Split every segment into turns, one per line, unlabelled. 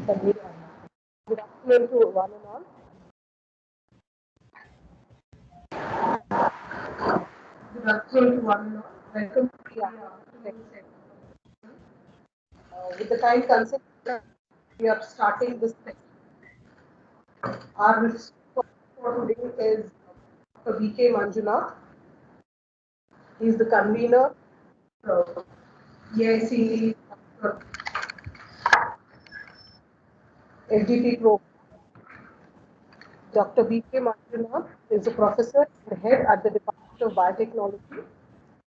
Good afternoon to one and all. Good afternoon to one and all. Welcome to the with the kind consent, we are starting this session. Our research for today is Dr. V.K. Manjunath. He is the convener of EIC FDP program. Dr. V.K. Manjunath is a professor and head at the Department of Biotechnology.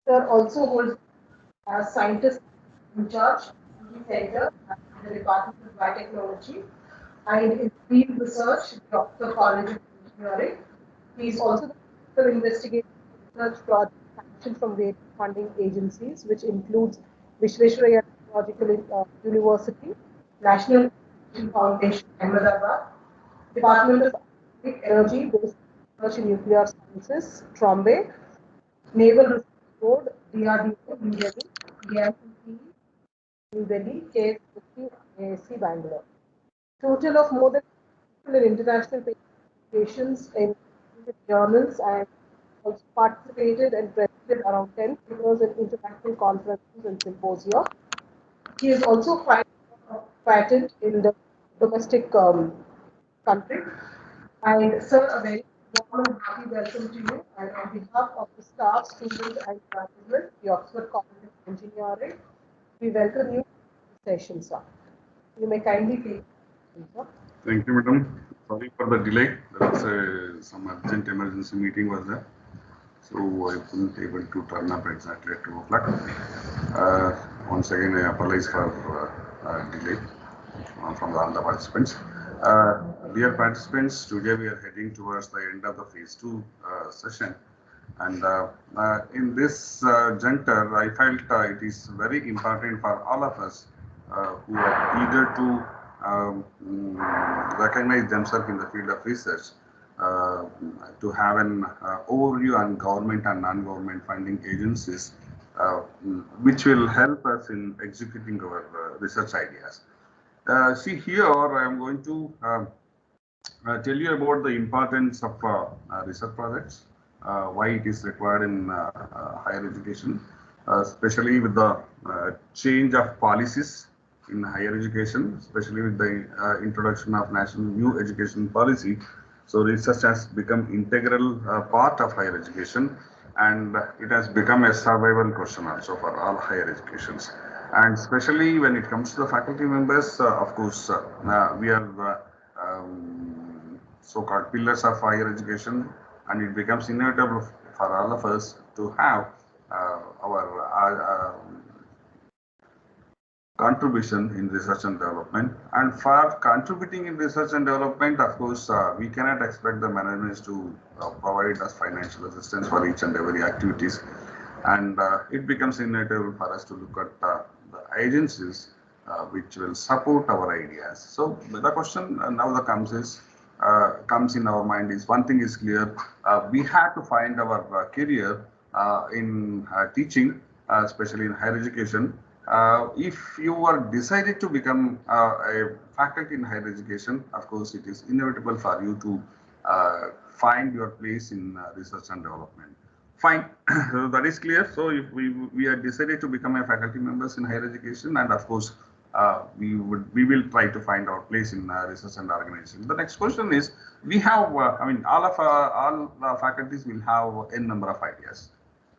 Sir also holds as scientist in charge of the center at the Department of Biotechnology and in field research, Dr. College of Engineering. He is also the principal investigator research project sanctioned from various funding agencies, which includes Visvesvaraya Technological University, National Innovation Foundation, Ahmedabad, Department of Atomic Energy, Basic Research in Nuclear Sciences, Trombay, Naval Research Board, DRDO, New Delhi, DICC, New Delhi, KSSC, IISc, Bangalore. Total of more than in international publications in journals and also participated and presented around 10 papers in international conferences and symposia. He is also filed a patent in the domestic country. And sir, a very warm and happy welcome to you. And on behalf of the staff, students, and management, the Oxford College of Engineering, we welcome you to the session, sir. You may kindly take it, sir.
Thank you, madam. Sorry for the delay. There was some urgent emergency meeting was there, so I wasn't able to turn up exactly at 2 o'clock. Once again, I apologize for delay from all the participants. Dear participants, today we are heading towards the end of the phase 2 session. And in this juncture, I felt it is very important for all of us who are eager to recognize themselves in the field of research to have an overview on government and non-government funding agencies, which will help us in executing our research ideas. See here, I am going to tell you about the importance of research projects, why it is required in higher education, especially with the change of policies in higher education, especially with the introduction of national new education policy. So research has become integral part of higher education, and it has become a survival question also for all higher educations. And especially when it comes to the faculty members, of course, we are so-called pillars of higher education, and it becomes inevitable for all of us to have our contribution in research and development. And for contributing in research and development, of course, we cannot expect the management to provide us financial assistance for each and every activities. And it becomes inevitable for us to look at the agencies which will support our ideas. So the question now that comes in our mind is, one thing is clear, we have to find our career in teaching, especially in higher education. If you are decided to become a faculty in higher education, of course, it is inevitable for you to find your place in research and development. Fine, so that is clear. So if we are decided to become a faculty members in higher education, and of course, we will try to find our place in research and organization. The next question is, we have, all faculties will have n number of ideas.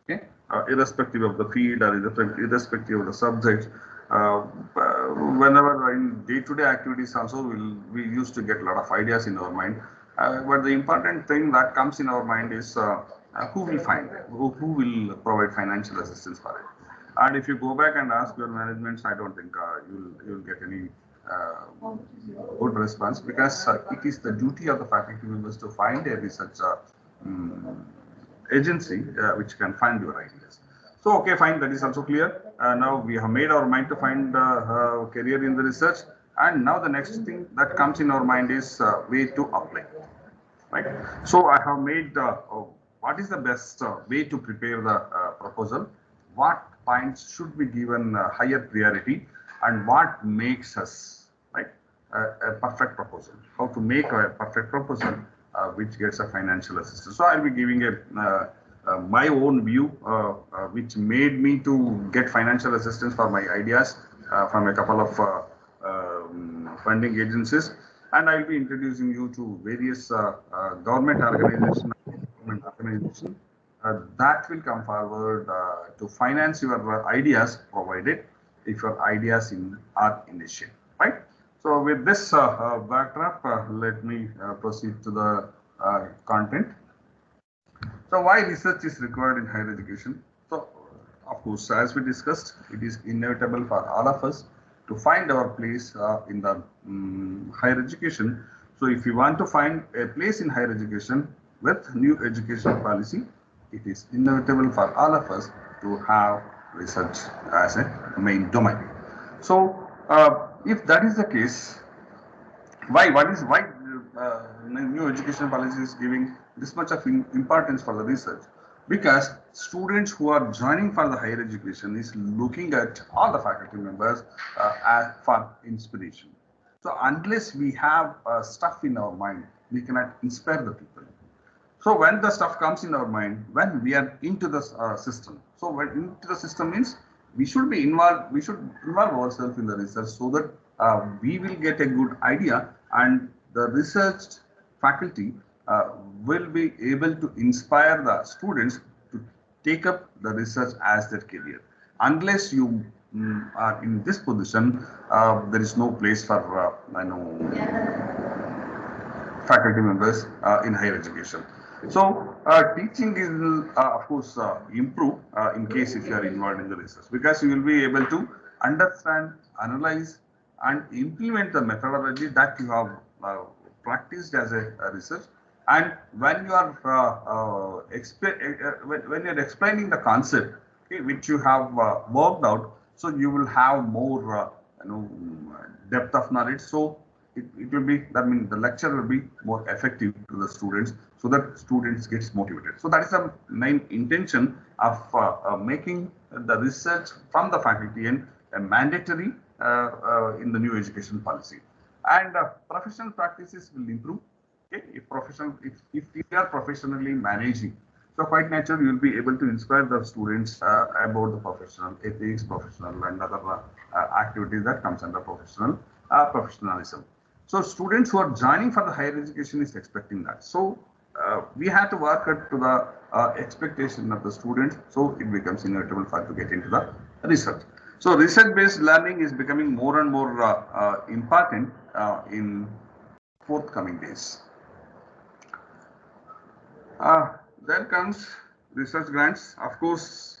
Okay, irrespective of the field or irrespective of the subject. Whenever in day-to-day activities also, we used to get a lot of ideas in our mind. But the important thing that comes in our mind is who will find it, who will provide financial assistance for it. And if you go back and ask your management, I don't think you'll get any good response, because it is the duty of the faculty members to find a research agency which can fund your ideas. So, okay, fine, that is also clear. Now we have made our mind to find career in the research, and now the next thing that comes in our mind is way to apply, right? So I have made what is the best way to prepare the proposal, what points should be given higher priority, and what makes us, right, a perfect proposal, how to make a perfect proposal which gets a financial assistance. So I'll be giving my own view, which made me to get financial assistance for my ideas from a couple of funding agencies, and I'll be introducing you to various government organizations that will come forward to finance your ideas, provided if your ideas are initial, right? So with this backdrop, let me proceed to the content. So why research is required in higher education? So of course, as we discussed, it is inevitable for all of us to find our place in the higher education. So if you want to find a place in higher education with new education policy, it is inevitable for all of us to have research as a main domain. So if that is the case, why new education policy is giving this much of importance for the research? Because students who are joining for the higher education is looking at all the faculty members for inspiration. So unless we have stuff in our mind, we cannot inspire the people. So when the stuff comes in our mind, when we are into the system, so when into the system means we should be involved, we should involve ourselves in the research so that we will get a good idea, and the research faculty will be able to inspire the students to take up the research as their career. Unless you are in this position, there is no place for faculty members in higher education. So teaching will of course improve in case if you are involved in the research, because you will be able to understand, analyze and implement the methodology that you have practiced as a research. And when you are when you are explaining the concept, okay, which you have worked out, so you will have more depth of knowledge. So it will be, that means the lecture will be more effective to the students, so that students gets motivated. So that is the main intention of making the research from the faculty and mandatory in the new education policy. And professional practices will improve. Okay, if you are professionally managing, so quite naturally you will be able to inspire the students about the professional ethics, professional and other activities that comes under professionalism. So students who are joining for the higher education is expecting that. So we have to work up to the expectation of the students, so it becomes inevitable for to get into the research. So research-based learning is becoming more and more important in forthcoming days. Then comes research grants. Of course,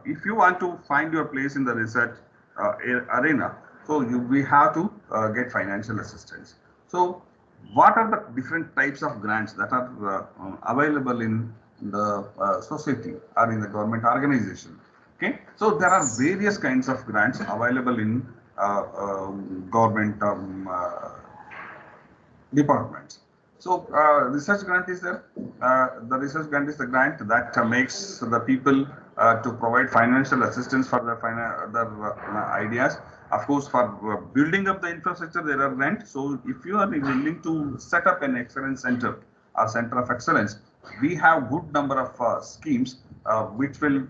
if you want to find your place in the research arena, so we have to get financial assistance. So what are the different types of grants that are available in the society or in the government organization? Okay, so there are various kinds of grants available in government departments. So research grant is there. The research grant is the grant that makes the people to provide financial assistance for their ideas. Of course, for building up the infrastructure, there are grants. So if you are willing to set up an excellence center or center of excellence, we have good number of schemes which will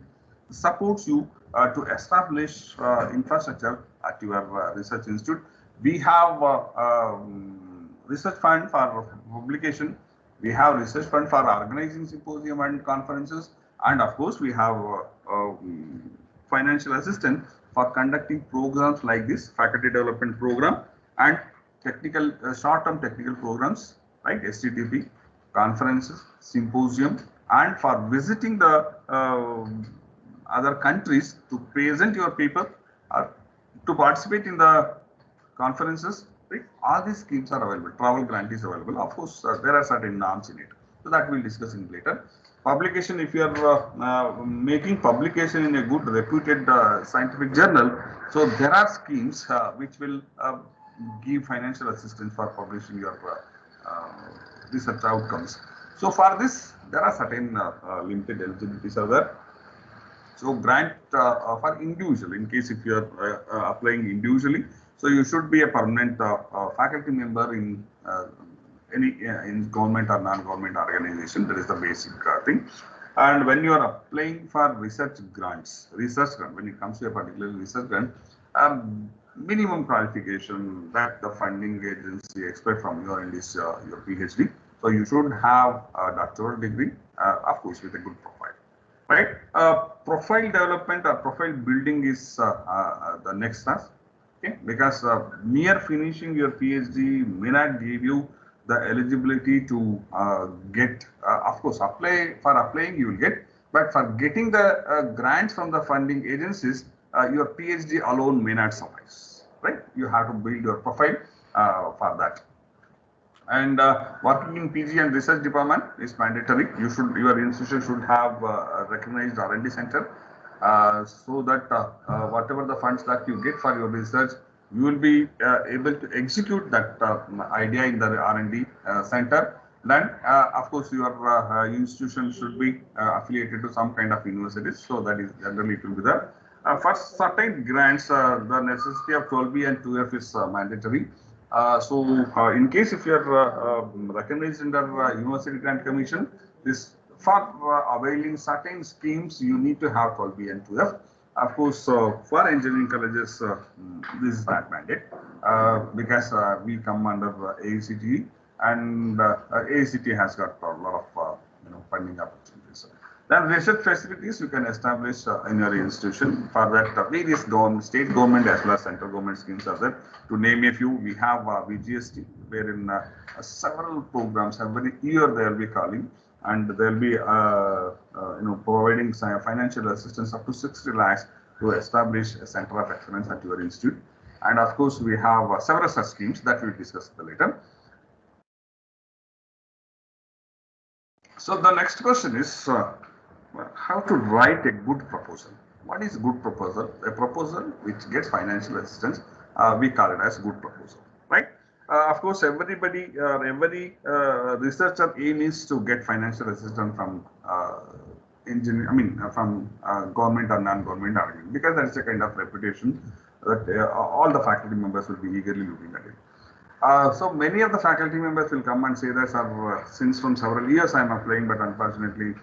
support you to establish infrastructure at your research institute. We have research fund for publication, we have research fund for organizing symposium and conferences, and of course we have financial assistance for conducting programs like this faculty development program and technical short-term technical programs like STTP, conferences, symposium, and for visiting the other countries to present your paper or to participate in the conferences. Right? All these schemes are available. Travel grant is available. Of course, there are certain norms in it. So that we'll discuss in later. Publication, if you are making publication in a good reputed scientific journal, so there are schemes which will give financial assistance for publishing your research outcomes. So for this, there are certain limited eligibilities are there. So grant for individual, in case if you are applying individually, So you should be a permanent faculty member in any in government or non-government organization. That is the basic thing. And when you are applying for research grants, when it comes to a particular research grant, minimum qualification that the funding agency expect from your end is your PhD. So you should have a doctoral degree, of course, with a good profile, right? Profile development or profile building is the next task, okay? Because mere finishing your PhD may not give you the eligibility to get, of course, applying you will get, but for getting the grants from the funding agencies, your PhD alone may not suffice, right? You have to build your profile for that. And working in PG and research department is mandatory. Your institution should have a recognized R&D center, so that whatever the funds that you get for your research, you will be able to execute that idea in the R&D center. Then, of course, your institution should be affiliated to some kind of universities, so that is generally it will be there. For certain grants, the necessity of 12B and 2F is mandatory. So, in case if you are recognized under University Grant Commission, this for availing certain schemes, you need to have 12B and 2F. Of course, for engineering colleges, this is not mandate because we come under AICTE, and AICTE has got a lot of funding opportunities. Then research facilities you can establish in your institution. For that, various state government as well as central government schemes are there. To name a few, we have VGST, wherein several programs every year they will be calling, and they will be providing financial assistance up to 60 lakhs to establish a center of excellence at your institute. And of course, we have several such schemes that we will discuss later. So the next question is how to write a good proposal. What is good proposal? A proposal which gets financial assistance, we call it as good proposal, right? Of course, every researcher aim is to get financial assistance from from government or non-government organization, because that is a kind of reputation that all the faculty members will be eagerly looking at it. So many of the faculty members will come and say that, sir, since from several years I am applying, but unfortunately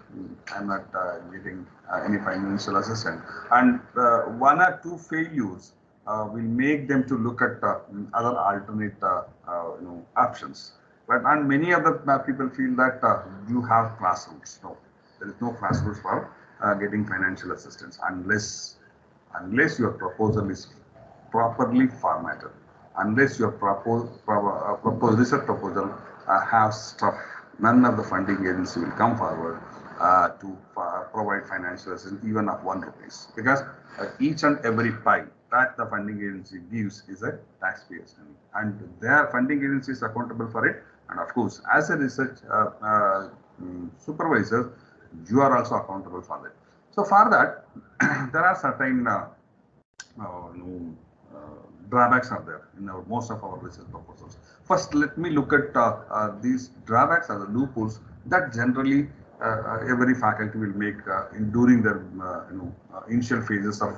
I am not getting any financial assistance. And one or two failures will make them to look at other alternate options. And many other people feel that you have grassroots. No, there is no grassroots for getting financial assistance unless your proposal is properly formatted. Unless your research proposal has stuff, none of the funding agency will come forward to provide financial assistance even of ₹1, because each and every pie that the funding agency gives is a taxpayer's money, and their funding agency is accountable for it. And of course, as a research supervisor, you are also accountable for that. So for that, there are certain drawbacks are there in most of our research proposals. First, let me look at these drawbacks or the loopholes that generally every faculty will make during their initial phases of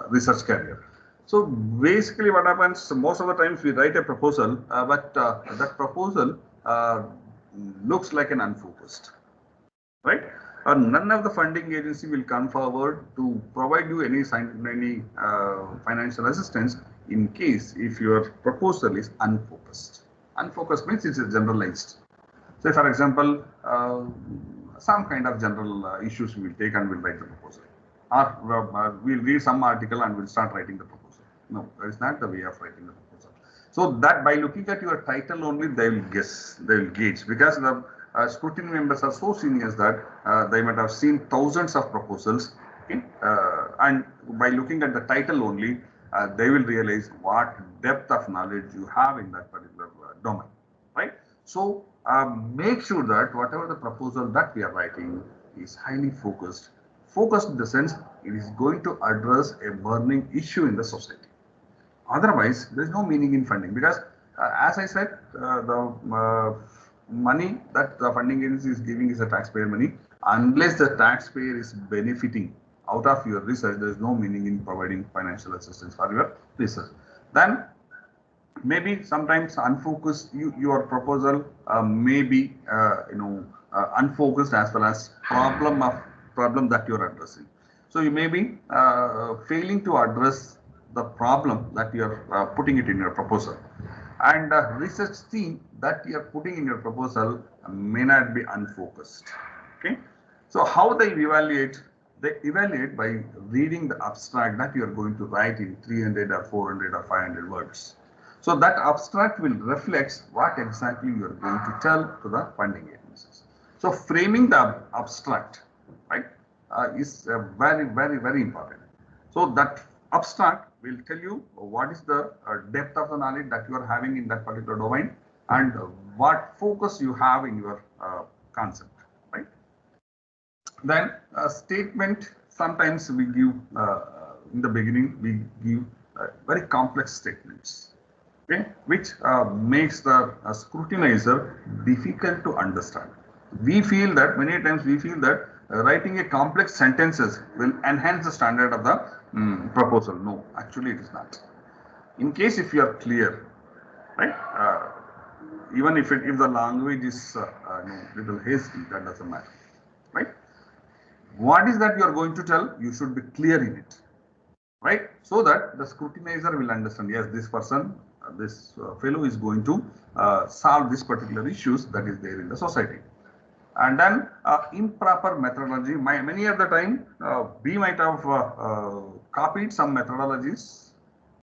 research career. So basically, what happens most of the times we write a proposal, but that proposal looks like an unfocused, right? None of the funding agency will come forward to provide you any financial assistance in case if your proposal is unfocused. Unfocused means it's generalized. Say, for example, some kind of general issues we will take and we'll write the proposal. Or we'll read some article and we'll start writing the proposal. No, that is not the way of writing the proposal. So that by looking at your title only, they will guess, they will gauge, because the scrutiny members are so senior that they might have seen thousands of proposals, okay? And by looking at the title only, they will realize what depth of knowledge you have in that particular domain, right? So make sure that whatever the proposal that we are writing is highly focused. Focused in the sense it is going to address a burning issue in the society. Otherwise, there is no meaning in funding, because as I said, the money that the funding agency is giving is a taxpayer money. Unless the taxpayer is benefiting out of your research, there is no meaning in providing financial assistance for your research. Then maybe sometimes unfocused, your proposal may be unfocused as well as problem that you're addressing. So you may be failing to address the problem that you're putting it in your proposal, and research team that you're putting in your proposal may not be unfocused. Okay, so how they evaluate? They evaluate by reading the abstract that you are going to write in 300 or 400 or 500 words. So that abstract will reflect what exactly you are going to tell to the funding agencies. So framing the abstract, right, is very important. So that abstract will tell you what is the depth of the knowledge that you are having in that particular domain, and what focus you have in your concept, right? Then a statement, sometimes we give in the beginning, we give very complex statements, okay, which makes the scrutinizer difficult to understand. We feel that many times we feel that writing a complex sentences will enhance the standard of the proposal. No, actually it is not. In case if you are clear, right, even if the language is little hasty, that doesn't matter, right? What is that you are going to tell? You should be clear in it, right? So that the scrutinizer will understand, yes, this person, this fellow is going to solve this particular issues that is there in the society. And then improper methodology. Many of the time, we might have copied some methodologies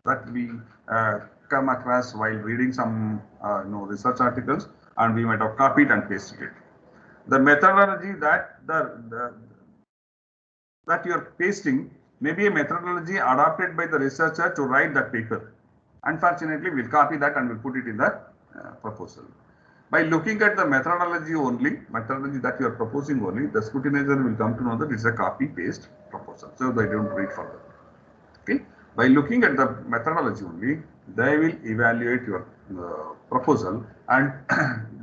that we come across while reading some research articles, and we might have copied and pasted it. The methodology that that you are pasting may be a methodology adopted by the researcher to write that paper. Unfortunately, we'll copy that and we'll put it in the proposal. By looking at the methodology that you are proposing only, the scrutinizer will come to know that it's a copy-paste proposal. So they don't read further. Okay. By looking at the methodology only, they will evaluate your proposal, and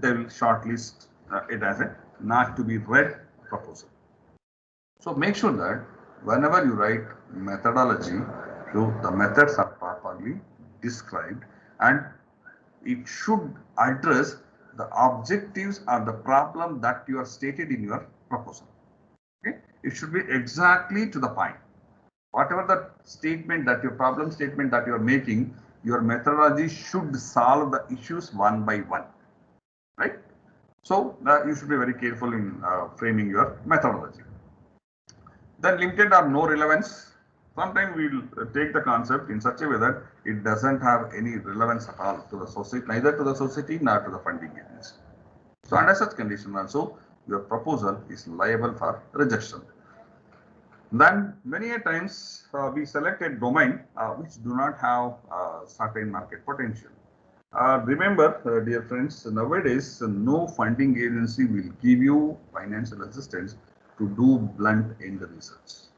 they will shortlist it as a not to be read proposal. So make sure that whenever you write methodology, so the methods are properly described, and it should address the objectives or the problem that you are stated in your proposal. Okay, it should be exactly to the point. Whatever the statement that your problem statement that you are making, your methodology should solve the issues one by one, right? So you should be very careful in framing your methodology. Then limited or no relevance. Sometimes we will take the concept in such a way that it doesn't have any relevance at all to the society, neither to the society nor to the funding agency. So under such condition also, your proposal is liable for rejection. Then many a times we select a domain which do not have certain market potential. Remember, dear friends, nowadays no funding agency will give you financial assistance to do blunt end research.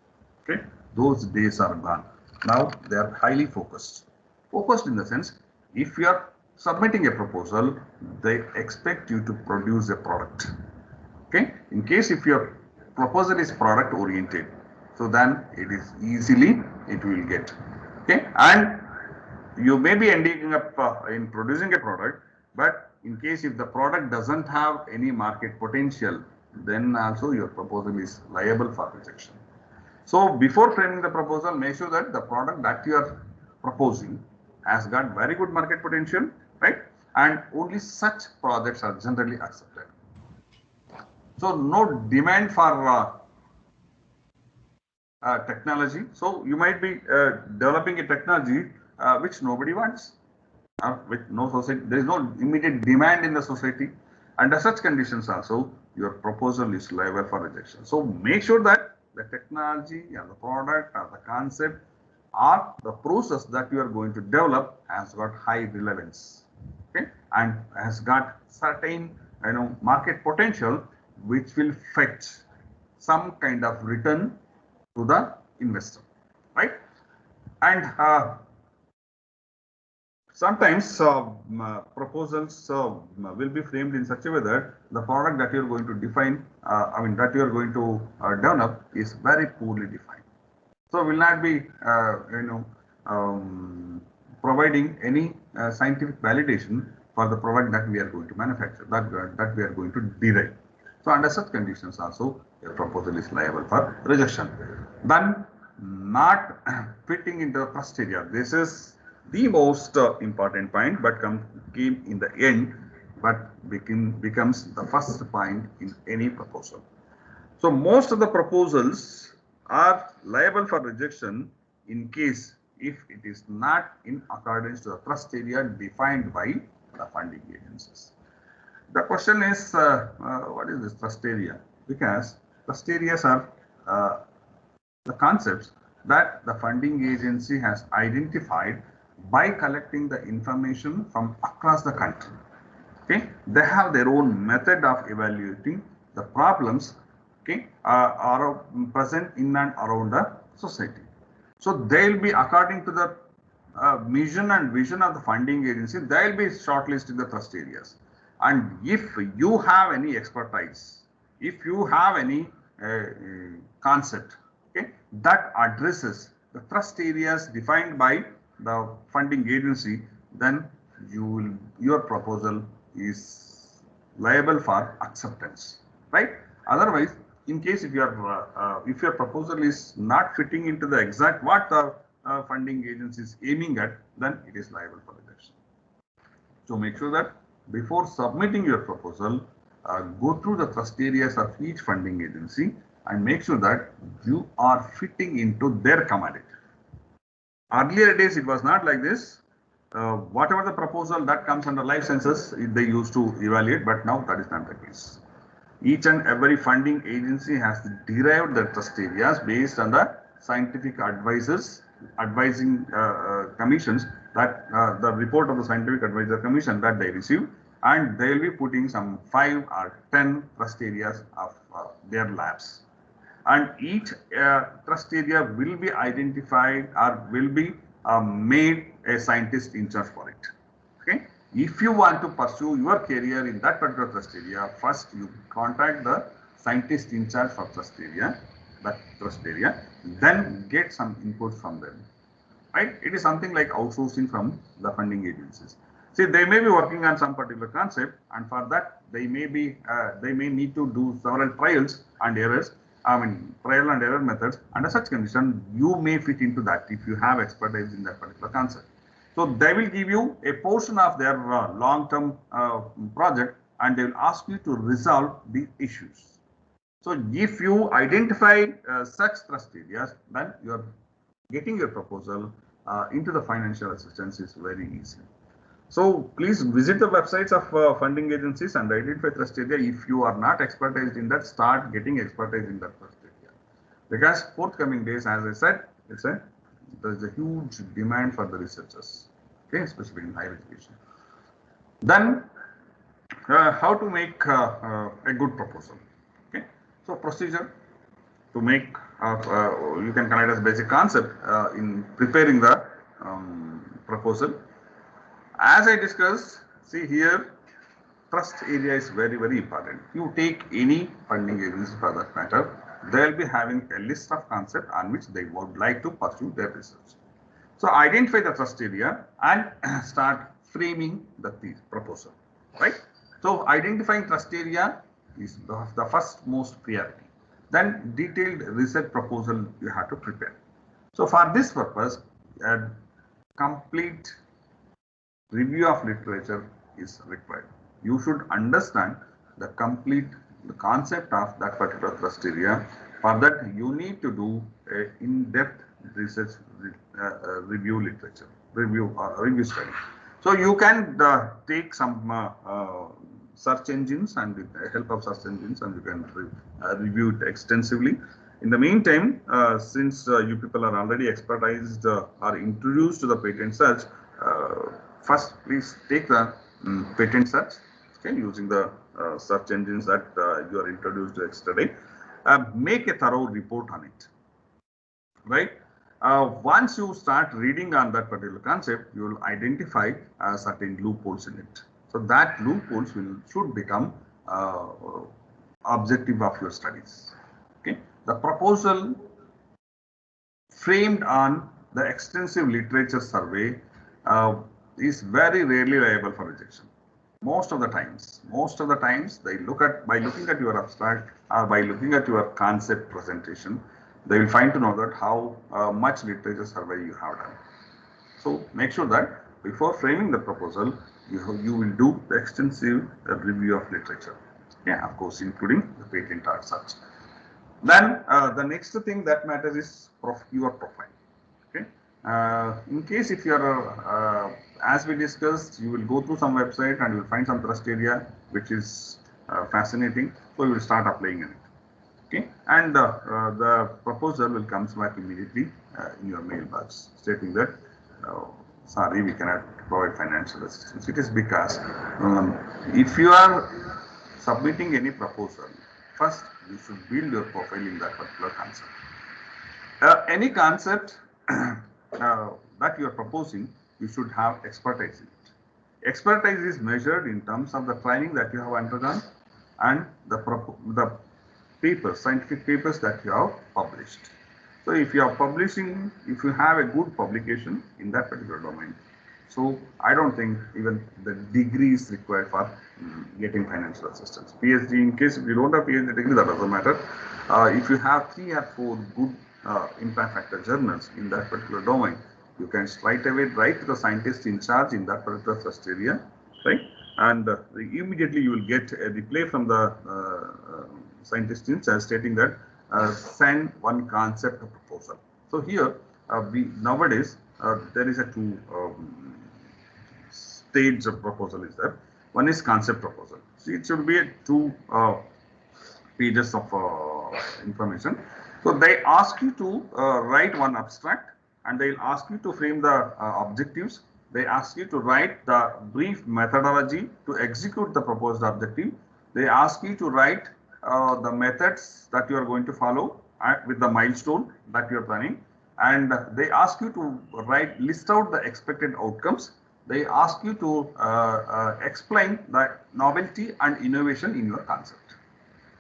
Okay, those days are gone. Now they are highly focused. Focused in the sense, if you are submitting a proposal, they expect you to produce a product. Okay, in case if your proposal is product oriented, so then it is easily it will get. Okay, and you may be ending up in producing a product, but in case if the product doesn't have any market potential, then also your proposal is liable for rejection. So before framing the proposal, make sure that the product that you are proposing has got very good market potential, right? And only such projects are generally accepted. So no demand for technology. So you might be developing a technology which nobody wants. With no society, there is no immediate demand in the society. Under such conditions also, your proposal is liable for rejection. So make sure that the technology or the product or the concept or the process that you are going to develop has got high relevance, okay, and has got certain market potential which will fetch some kind of return to the investor, right? And sometimes proposals will be framed in such a way that the product that you are going to define, that you are going to develop is very poorly defined. So will not be, providing any scientific validation for the product that we are going to manufacture, that we are going to derive. So under such conditions also, a proposal is liable for rejection. Then not fitting into the trust area. This is the most important point, but came in the end, but becomes the first point in any proposal. So most of the proposals are liable for rejection in case if it is not in accordance to the trust area defined by the funding agencies. The question is, what is this trust area? Because trust areas are the concepts that the funding agency has identified by collecting the information from across the country. Okay, they have their own method of evaluating the problems, okay, are present in and around the society. So they will be according to the mission and vision of the funding agency, they will be shortlisting the trust areas. And if you have any expertise, if you have any concept, okay, that addresses the trust areas defined by the funding agency, then your proposal is liable for acceptance, right? Otherwise, in case if your proposal is not fitting into the exact what the funding agency is aiming at, then it is liable for rejection. So make sure that before submitting your proposal, go through the trust areas of each funding agency and make sure that you are fitting into their commodity. Earlier days, it was not like this. Whatever the proposal that comes under life sciences, they used to evaluate, but now that is not the case. Each and every funding agency has derived the trust areas based on the scientific advising commissions that the report of the scientific advisor commission that they receive, and they will be putting some 5 or 10 trust areas of their labs. And each trust area will be identified or will be made a scientist in charge for it. Okay. If you want to pursue your career in that particular trust area, first you contact the scientist in charge for that trust area, then get some input from them. Right? It is something like outsourcing from the funding agencies. See, they may be working on some particular concept, and for that they may need to do several trials and errors. Trial and error methods. Under such condition, you may fit into that if you have expertise in that particular concept. So they will give you a portion of their long-term project, and they will ask you to resolve the issues. So if you identify such trust areas, then you are getting your proposal into the financial assistance is very easy. So please visit the websites of funding agencies and identify trust area. If you are not expertise in that, start getting expertise in that trust area. Because forthcoming days, as I said, there is a huge demand for the researchers, okay, especially in higher education. Then, how to make a good proposal? Okay, so procedure to make you can connect as basic concept in preparing the proposal. As I discussed, see here, trust area is very, very important. You take any funding agency for that matter, they will be having a list of concepts on which they would like to pursue their research. So identify the trust area and start framing the proposal, right? So identifying trust area is the first most priority. Then detailed research proposal you have to prepare. So for this purpose, a complete review of literature is required. You should understand the concept of that particular trust area. For that, you need to do an in-depth research review study. So you can take some search engines, and with the help of search engines, and you can review it extensively. In the meantime, since you people are already expertised or introduced to the patent search, first please take the patent search, okay, using the search engines that you are introduced to yesterday. Make a thorough report on it, right? Once you start reading on that particular concept, you will identify certain loopholes in it. So that loopholes should become objective of your studies. Okay, the proposal framed on the extensive literature survey is very rarely liable for rejection. Most of the times they look at, by looking at your abstract or by looking at your concept presentation, they will find to know that how much literature survey you have done. So make sure that before framing the proposal, you will do the extensive review of literature. Yeah, of course, including the patent or such. Then the next thing that matters is your profile. Okay. In case if you are, as we discussed, you will go through some website and you will find some trust area which is fascinating. So you will start applying in it. Okay, and the proposal will come back immediately in your mailbox stating that sorry, we cannot provide financial assistance. It is because if you are submitting any proposal, first you should build your profile in that particular concept. Any concept that you are proposing, you should have expertise in it. Expertise is measured in terms of the training that you have undergone and the papers, scientific papers that you have published. So if you are publishing, if you have a good publication in that particular domain, so I don't think even the degree is required for getting financial assistance. PhD, in case if you don't have PhD degree, that doesn't matter. If you have 3 or 4 good impact factor journals in that particular domain, you can straight away write to the scientist in charge in that particular thrust area, right? And immediately you will get a reply from the scientist in charge stating that send one concept proposal. So here nowadays there is a 2 stage of proposal is there. One is concept proposal. See, it should be a 2 pages of information. So they ask you to write one abstract and they'll ask you to frame the objectives. They ask you to write the brief methodology to execute the proposed objective. They ask you to write the methods that you are going to follow with the milestone that you are planning, and they ask you to list out the expected outcomes. They ask you to explain the novelty and innovation in your concept.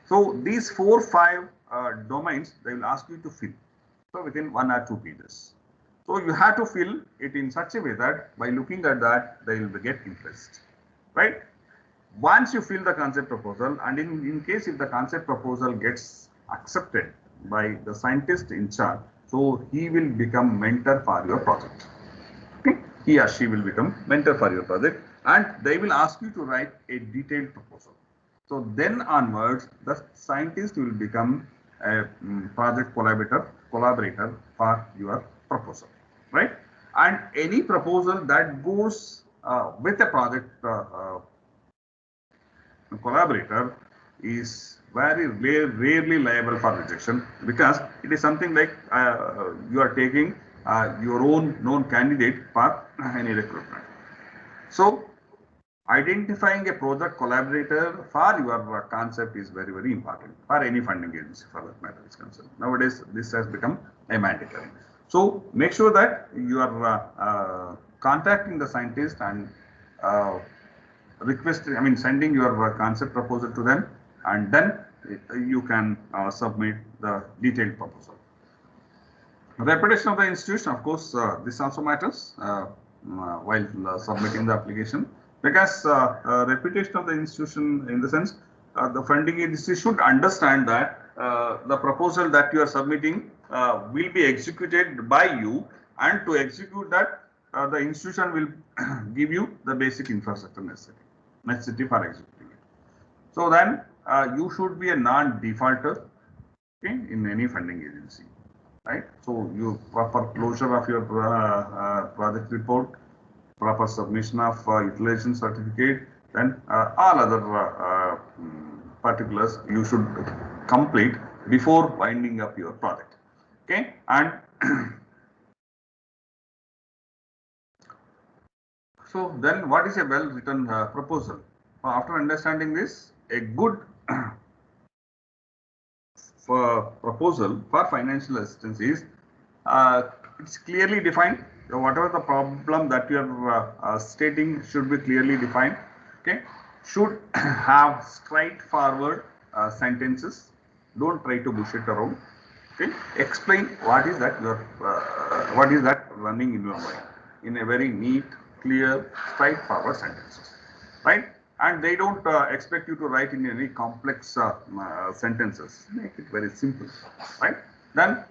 So these 4 or 5 domains they will ask you to fill. So within 1 or 2 pages. So you have to fill it in such a way that by looking at that they will get interest, right? Once you fill the concept proposal, and in case if the concept proposal gets accepted by the scientist in charge, so he will become mentor for your project. Okay? He or she will become mentor for your project and they will ask you to write a detailed proposal. So then onwards, the scientist will become a project collaborator for your proposal, right? And any proposal that goes with a project collaborator is very rarely liable for rejection, because it is something like you are taking your own known candidate for any recruitment. So identifying a project collaborator for your concept is very, very important for any funding agency for that matter is concerned. Nowadays, this has become a mandatory. So make sure that you are contacting the scientist and sending your concept proposal to them, and then you can submit the detailed proposal. Reputation of the institution, of course, this also matters while submitting the application, because reputation of the institution, in the sense, the funding agency should understand that the proposal that you are submitting will be executed by you, and to execute that, the institution will give you the basic infrastructure necessity for executing it. So then you should be a non-defaulter, okay, in any funding agency, right? So you proper closure of your project report, proper submission of utilization certificate, then all other particulars you should complete before winding up your project, okay? And so then what is a well-written proposal? After understanding this, a good proposal for financial assistance is it's clearly defined. Whatever the problem that you are stating should be clearly defined. Okay, should have straightforward sentences. Don't try to bullshit around. Okay, explain what is that running in your mind in a very neat, clear, straightforward sentences, right? And they don't expect you to write in any complex sentences. Make it very simple, right? Then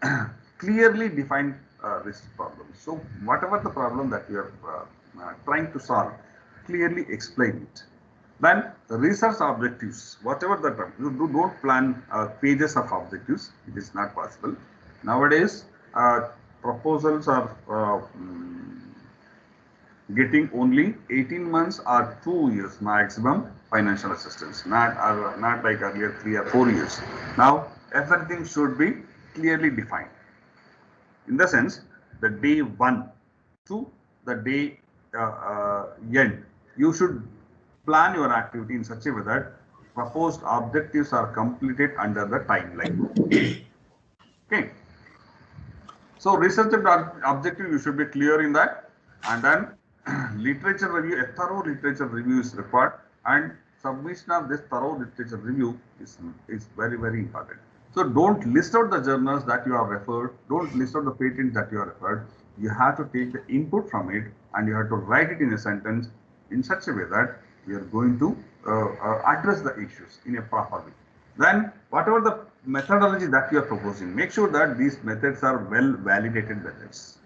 clearly define risk problems. So whatever the problem that you are trying to solve, clearly explain it. Then research objectives, whatever the term, don't plan pages of objectives. It is not possible. Nowadays, proposals are getting only 18 months or 2 years maximum financial assistance, not like earlier 3 or 4 years. Now everything should be clearly defined. In the sense, the day one to the day end, you should plan your activity in such a way that proposed objectives are completed under the timeline. Okay. So research objective, you should be clear in that, and then literature review, a thorough literature review is required, and submission of this thorough literature review is very, very important. So don't list out the journals that you have referred, don't list out the patents that you have referred. You have to take the input from it and you have to write it in a sentence in such a way that you are going to address the issues in a proper way. Then whatever the methodology that you are proposing, make sure that these methods are well validated methods,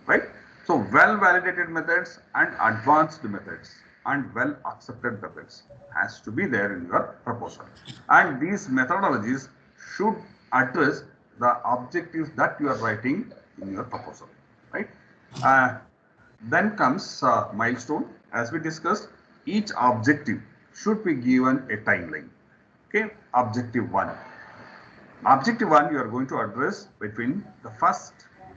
right? So well validated methods and advanced methods and well accepted methods has to be there in your proposal. And these methodologies should address the objectives that you are writing in your proposal, right? Then comes milestone. As we discussed, each objective should be given a timeline. Okay, objective one. Objective one you are going to address between the first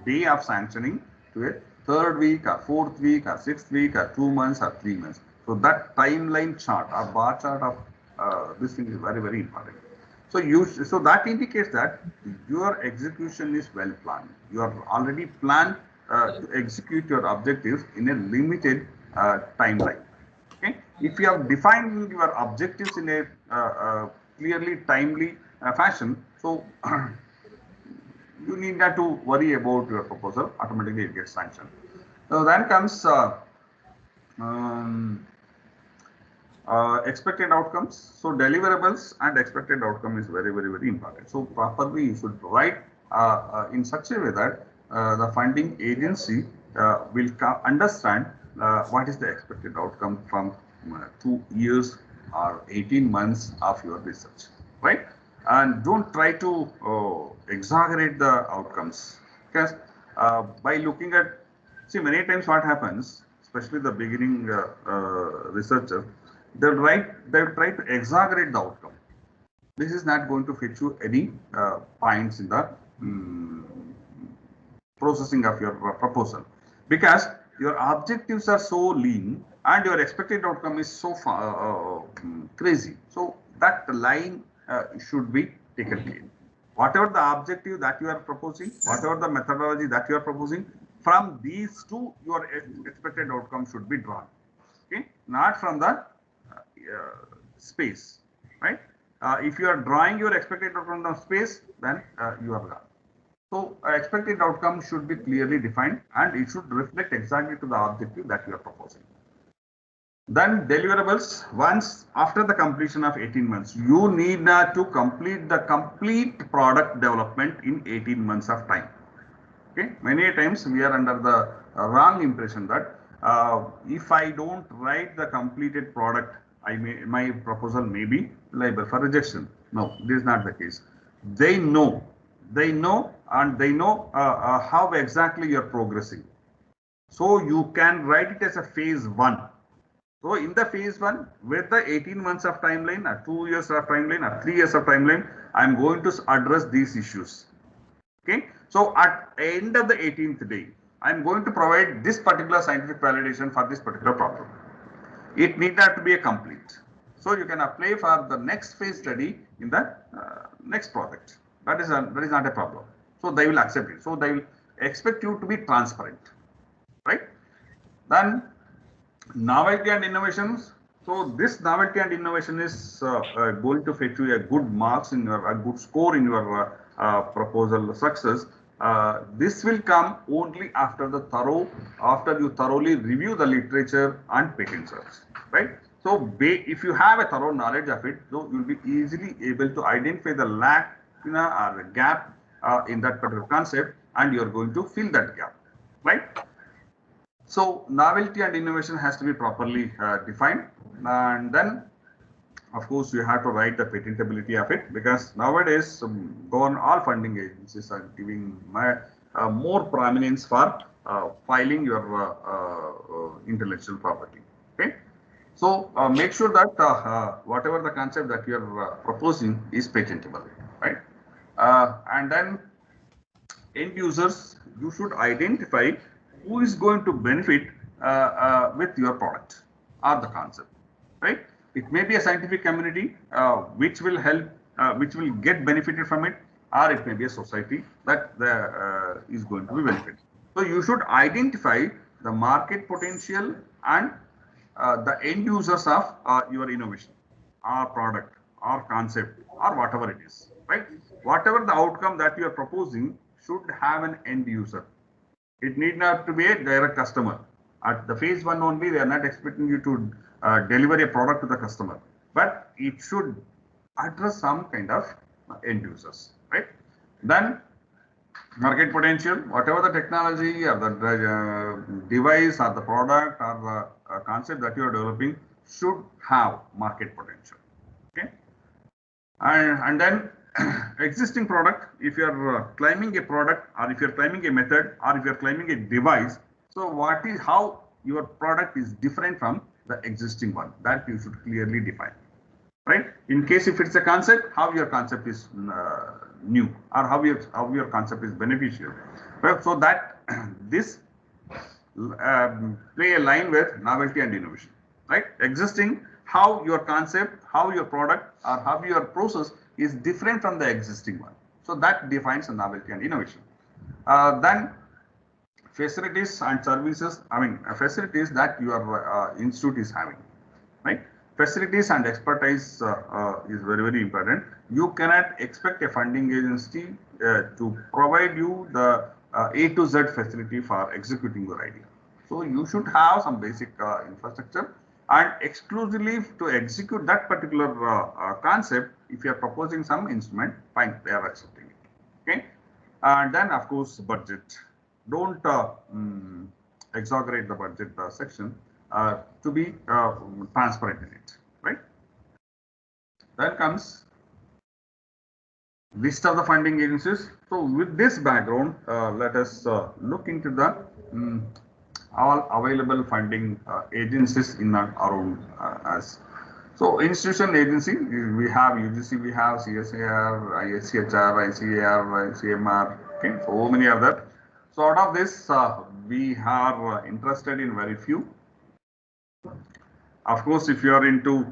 day of sanctioning to a third week or fourth week or sixth week or 2 months or 3 months. So that timeline chart or bar chart of this thing is very, very important. So that indicates that your execution is well planned. You are already planned to execute your objectives in a limited timeline. Okay, if you have defined your objectives in a clearly timely fashion, so you need not to worry about your proposal. Automatically it gets sanctioned. So then comes expected outcomes. So deliverables and expected outcome is very, very, very important. So properly you should write in such a way that the funding agency will understand what is the expected outcome from 2 years or 18 months of your research, right? And don't try to exaggerate the outcomes, because by looking at, see, many times what happens, especially the beginning researcher, they'll try to exaggerate the outcome. This is not going to fetch you any points in the processing of your proposal, because your objectives are so lean and your expected outcome is so crazy. So that line should be taken care. Whatever the objective that you are proposing, whatever the methodology that you are proposing, from these two, your expected outcome should be drawn. Okay, not from the space, right? If you are drawing your expected outcome from space, then you are gone. So expected outcome should be clearly defined and it should reflect exactly to the objective that you are proposing. Then deliverables, once after the completion of 18 months, you need to complete the complete product development in 18 months of time. Okay, many times we are under the wrong impression that if I don't write the completed product, my proposal may be liable for rejection. No, this is not the case. They know how exactly you are progressing. So you can write it as a phase one. So in the phase one, with the 18 months of timeline, or 2 years of timeline, or 3 years of timeline, I am going to address these issues. Okay. So at the end of the 18th day, I am going to provide this particular scientific validation for this particular problem. It need not to be a complete. So you can apply for the next phase study in the next project. That is not a problem. So they will accept it. So they will expect you to be transparent, right? Then novelty and innovations. So this novelty and innovation is going to fetch you a good marks in your, a good score in your proposal success, This will come only after you thoroughly review the literature and patent search, right? So if you have a thorough knowledge of it, so you'll be easily able to identify the lack, or the gap in that particular concept, and you're going to fill that gap, right? So novelty and innovation has to be properly defined, and then of course you have to write the patentability of it, because nowadays all funding agencies are giving more prominence for filing your intellectual property. Okay, so make sure that whatever the concept that you are proposing is patentable, right? And then end users, you should identify who is going to benefit with your product or the concept, right? It may be a scientific community which will help, which will get benefited from it, or it may be a society that is going to be benefited. So you should identify the market potential and the end users of your innovation, or product, or concept, or whatever it is, right? Whatever the outcome that you are proposing should have an end user. It need not to be a direct customer. At the phase one only, they are not expecting you to deliver a product to the customer, but it should address some kind of end users, right? Then market potential, whatever the technology or the device or the product or the concept that you are developing should have market potential. Okay, and then existing product, if you are claiming a product, or if you are claiming a method, or if you are claiming a device, so how your product is different from the existing one, that you should clearly define, right? In case if it's a concept, how your concept is new, or how your concept is beneficial, right? So that this play a line with novelty and innovation, right? Existing, how your concept, how your product, or how your process is different from the existing one. So that defines a novelty and innovation. Then facilities and services, facilities that your institute is having, right? Facilities and expertise is very, very important. You cannot expect a funding agency to provide you the A to Z facility for executing your idea. So you should have some basic infrastructure, and exclusively to execute that particular concept, if you are proposing some instrument, fine, they are accepting it. Okay, and then of course budget. Don't exaggerate the budget section to be transparent in it, right? Then comes list of the funding agencies. So with this background, let us look into the all available funding agencies in and around us. So institution agency, we have UGC, we have CSIR, ISCHR, ICAR, ICMR, okay, so many of that. So out of this, we are interested in very few. Of course, if you are into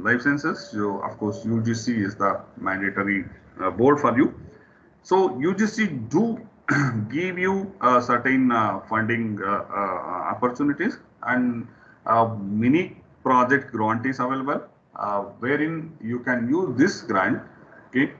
life sciences, so of course UGC is the mandatory board for you. So UGC do give you certain funding opportunities, and many project grant is available, wherein you can use this grant, okay,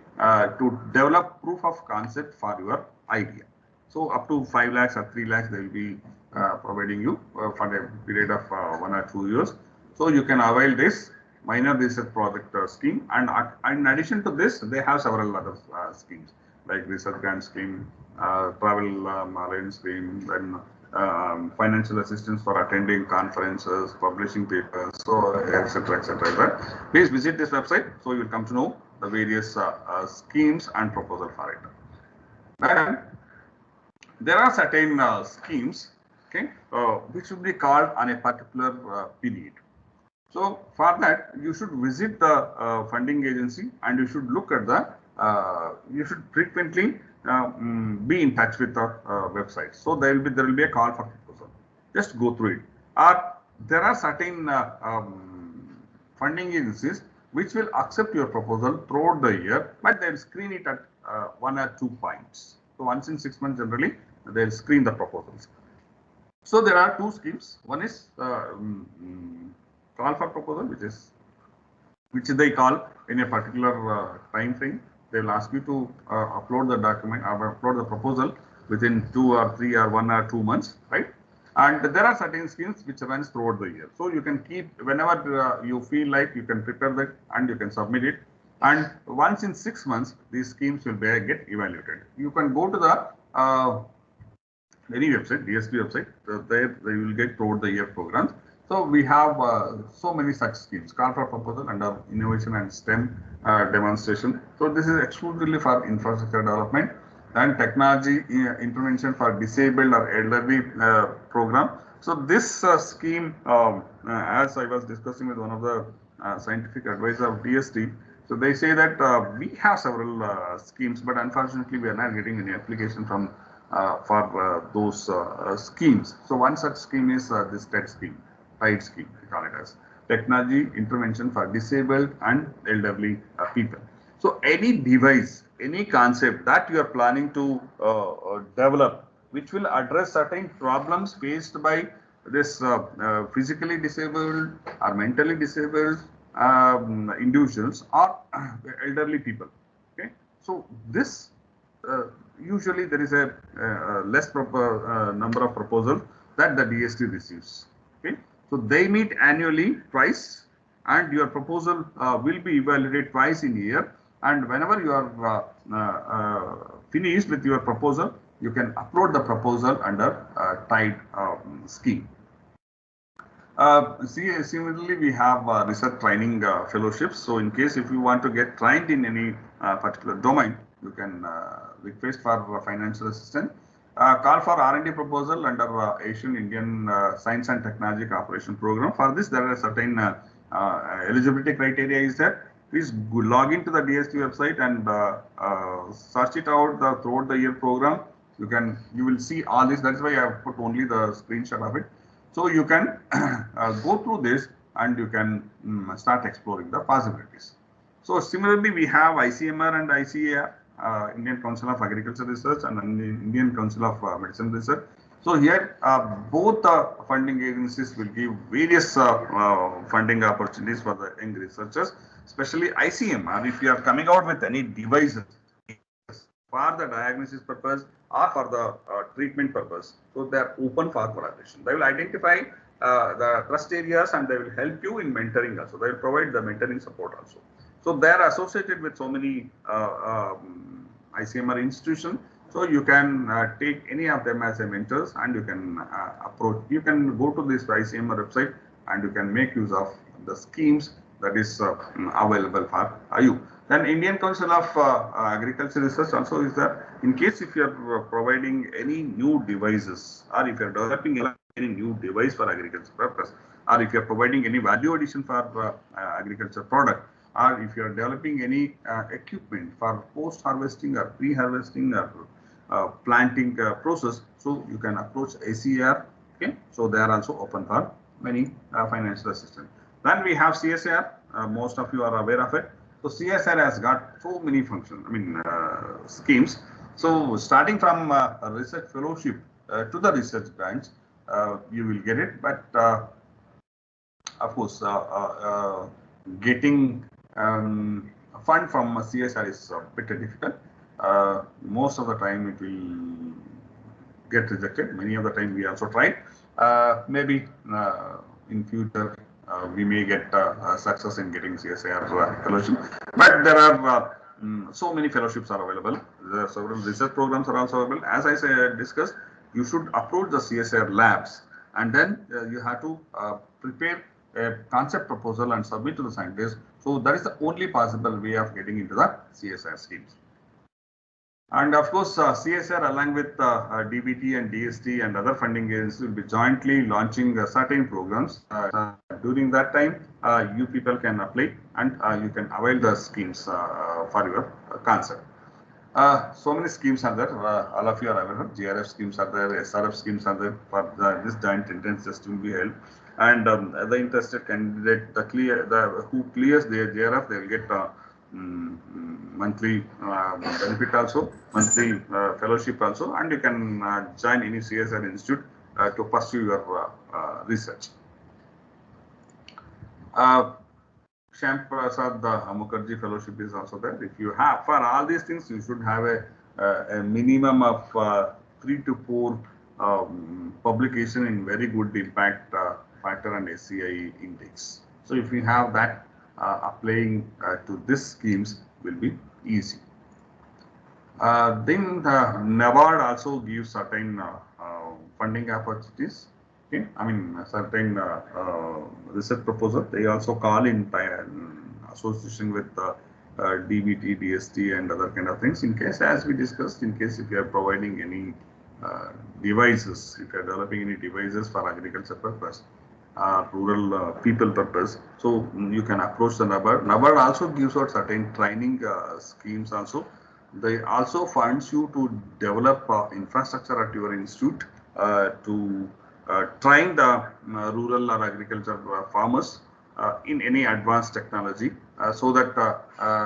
to develop proof of concept for your idea. So up to 5 lakhs or 3 lakhs they will be providing you for a period of 1 or 2 years. So you can avail this minor research project scheme, and in addition to this, they have several other schemes like research grant scheme, travel allowance scheme, then financial assistance for attending conferences, publishing papers, so etc. etc. Please visit this website, so you will come to know the various schemes and proposal for it. Then there are certain schemes, okay, which should be called on a particular period. So for that, you should visit the funding agency, and you should look at the, you should frequently be in touch with the website. So there will be a call for proposal. Just go through it. There are certain funding agencies which will accept your proposal throughout the year, but they will screen it at 1 or 2 points. So once in 6 months generally, they will screen the proposals. So there are 2 schemes. One is call for proposal, which they call in a particular time frame. They'll ask you to upload the document or upload the proposal within 2 or 3 or 1 or 2 months, right? And there are certain schemes which runs throughout the year. So you can keep whenever you feel like you can prepare that and you can submit it. And once in 6 months, these schemes will get evaluated. You can go to the any website, DST website, there you will get throughout the year programs. So we have so many such schemes, call for proposal under innovation and STEM demonstration. So this is exclusively for infrastructure development and technology intervention for disabled or elderly program. So this scheme, as I was discussing with one of the scientific advisor of DST, so they say that we have several schemes, but unfortunately we are not getting any application from for those schemes. So one such scheme is this TED scheme, TIDE scheme, we call it as Technology Intervention for Disabled and Elderly People. So any device, any concept that you are planning to develop, which will address certain problems faced by this physically disabled or mentally disabled individuals or elderly people. Okay, so this usually there is a less number of proposals that the DST receives. Okay, so they meet annually twice, and your proposal will be evaluated twice in a year. And whenever you are finished with your proposal, you can upload the proposal under TIDE scheme. Similarly, we have research training fellowships. So in case if you want to get trained in any particular domain, you can request for financial assistance. Call for R&D proposal under Asian Indian Science and Technology Cooperation Program. For this, there are certain eligibility criteria is there. Please log into the DST website and search it out throughout the year program. You will see all this. That's why I have put only the screenshot of it. So you can go through this and you can start exploring the possibilities. So similarly, we have ICMR and ICAR, Indian Council of Agriculture Research and Indian Council of Medicine Research. So here, both funding agencies will give various funding opportunities for the young researchers, especially ICMR. If you are coming out with any devices for the diagnosis purpose or for the treatment purpose, so they are open for collaboration. They will identify the trust areas and they will help you in mentoring also. They will provide the mentoring support also. So they are associated with so many ICMR institutions. So you can take any of them as a mentors and you can approach. You can go to this ICMR website and you can make use of the schemes that is available for you. Then Indian Council of Agriculture Research also is there. In case if you are providing any new devices or if you are developing any new device for agriculture purpose, or if you are providing any value addition for agriculture product, or if you are developing any equipment for post-harvesting or pre-harvesting or planting process, so you can approach ACR. Okay, so they are also open for many financial assistance. Then we have CSIR. Most of you are aware of it. So CSIR has got so many functions. Schemes. So starting from a research fellowship to the research branch, you will get it. But of course, getting a fund from CSIR is a bit difficult. Most of the time it will get rejected. Many of the time we also tried. Maybe in future we may get success in getting CSIR fellowship. But there are so many fellowships are available. There are several research programs are also available. As I said, discussed, you should approach the CSIR labs and then you have to prepare a concept proposal and submit to the scientists. So that is the only possible way of getting into the CSIR schemes. And of course, CSIR along with DBT and DST and other funding agencies will be jointly launching certain programs. During that time, you people can apply and you can avail the schemes for your concept. So many schemes are there. All of you are aware of GRF schemes are there, SRF schemes are there for this joint entrance test will be held. And the interested candidate, who clears their GRF, they will get monthly benefit also, monthly fellowship also, and you can join any CSIR institute to pursue your research. Shyam Prasad Mukherjee Fellowship is also there. If you have, for all these things, you should have a minimum of 3 to 4 publication in very good impact factor and SCI index. So if you have that, applying to these schemes will be easy. Then NABARD also gives certain funding opportunities. Okay, I mean certain research proposal. They also call in association with DBT, DST, and other kind of things. In case, as we discussed, in case if you are providing any devices, if you are developing any devices for agriculture purpose, rural people purpose, so you can approach the NABARD. NABARD also gives out certain training schemes also. They also funds you to develop infrastructure at your institute to train the rural or agriculture farmers in any advanced technology so that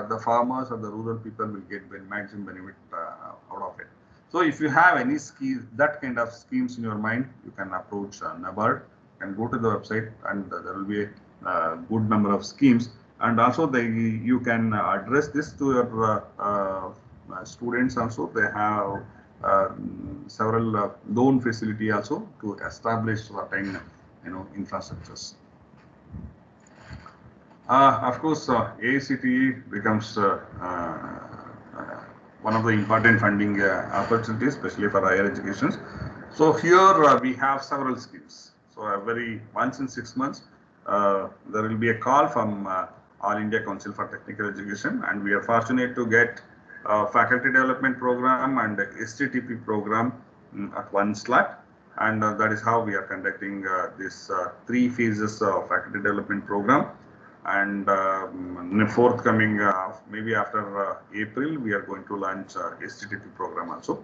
the farmers or the rural people will get maximum benefit out of it. So if you have any schemes, that kind of schemes in your mind, you can approach NABARD and go to the website, and there will be a good number of schemes. And also you can address this to your students also. They have several loan facility also to establish certain infrastructures. Of course, AICTE becomes one of the important funding opportunities, especially for higher education. So here we have several schemes. So once in 6 months, there will be a call from All India Council for Technical Education, and we are fortunate to get faculty development program and STTP program at one slot, and that is how we are conducting this 3 phases of faculty development program. And forthcoming, maybe after April, we are going to launch STTP program also.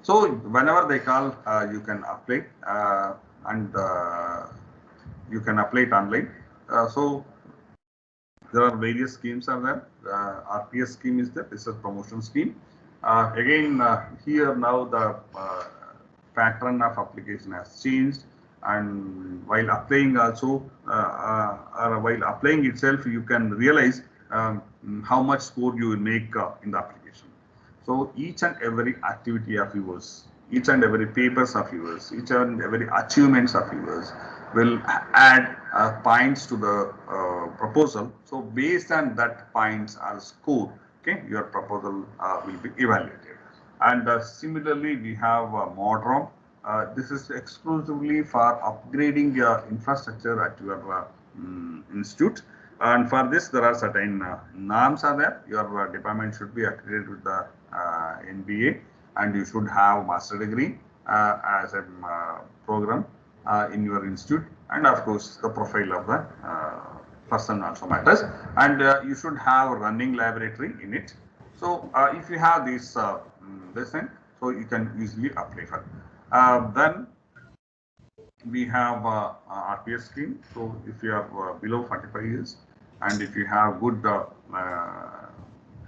So whenever they call, you can apply, and you can apply it online. So there are various schemes are there. RPS scheme is there. This is promotion scheme. Again, here now the pattern of application has changed, and while applying also, or while applying itself, you can realize how much score you will make in the application. So each and every activity of yours, each and every papers of yours, each and every achievements of yours will add points to the proposal. So based on that points are scored, okay, your proposal will be evaluated. And similarly, we have MODROM. This is exclusively for upgrading your infrastructure at your institute. And for this, there are certain norms are there. Your department should be accredited with the NBA, and you should have master degree as a program in your institute. And of course, the profile of the person also matters. And you should have a running laboratory in it. So if you have this thing, so you can easily apply for. Then we have RPS scheme. So if you are below 45 years, and if you have good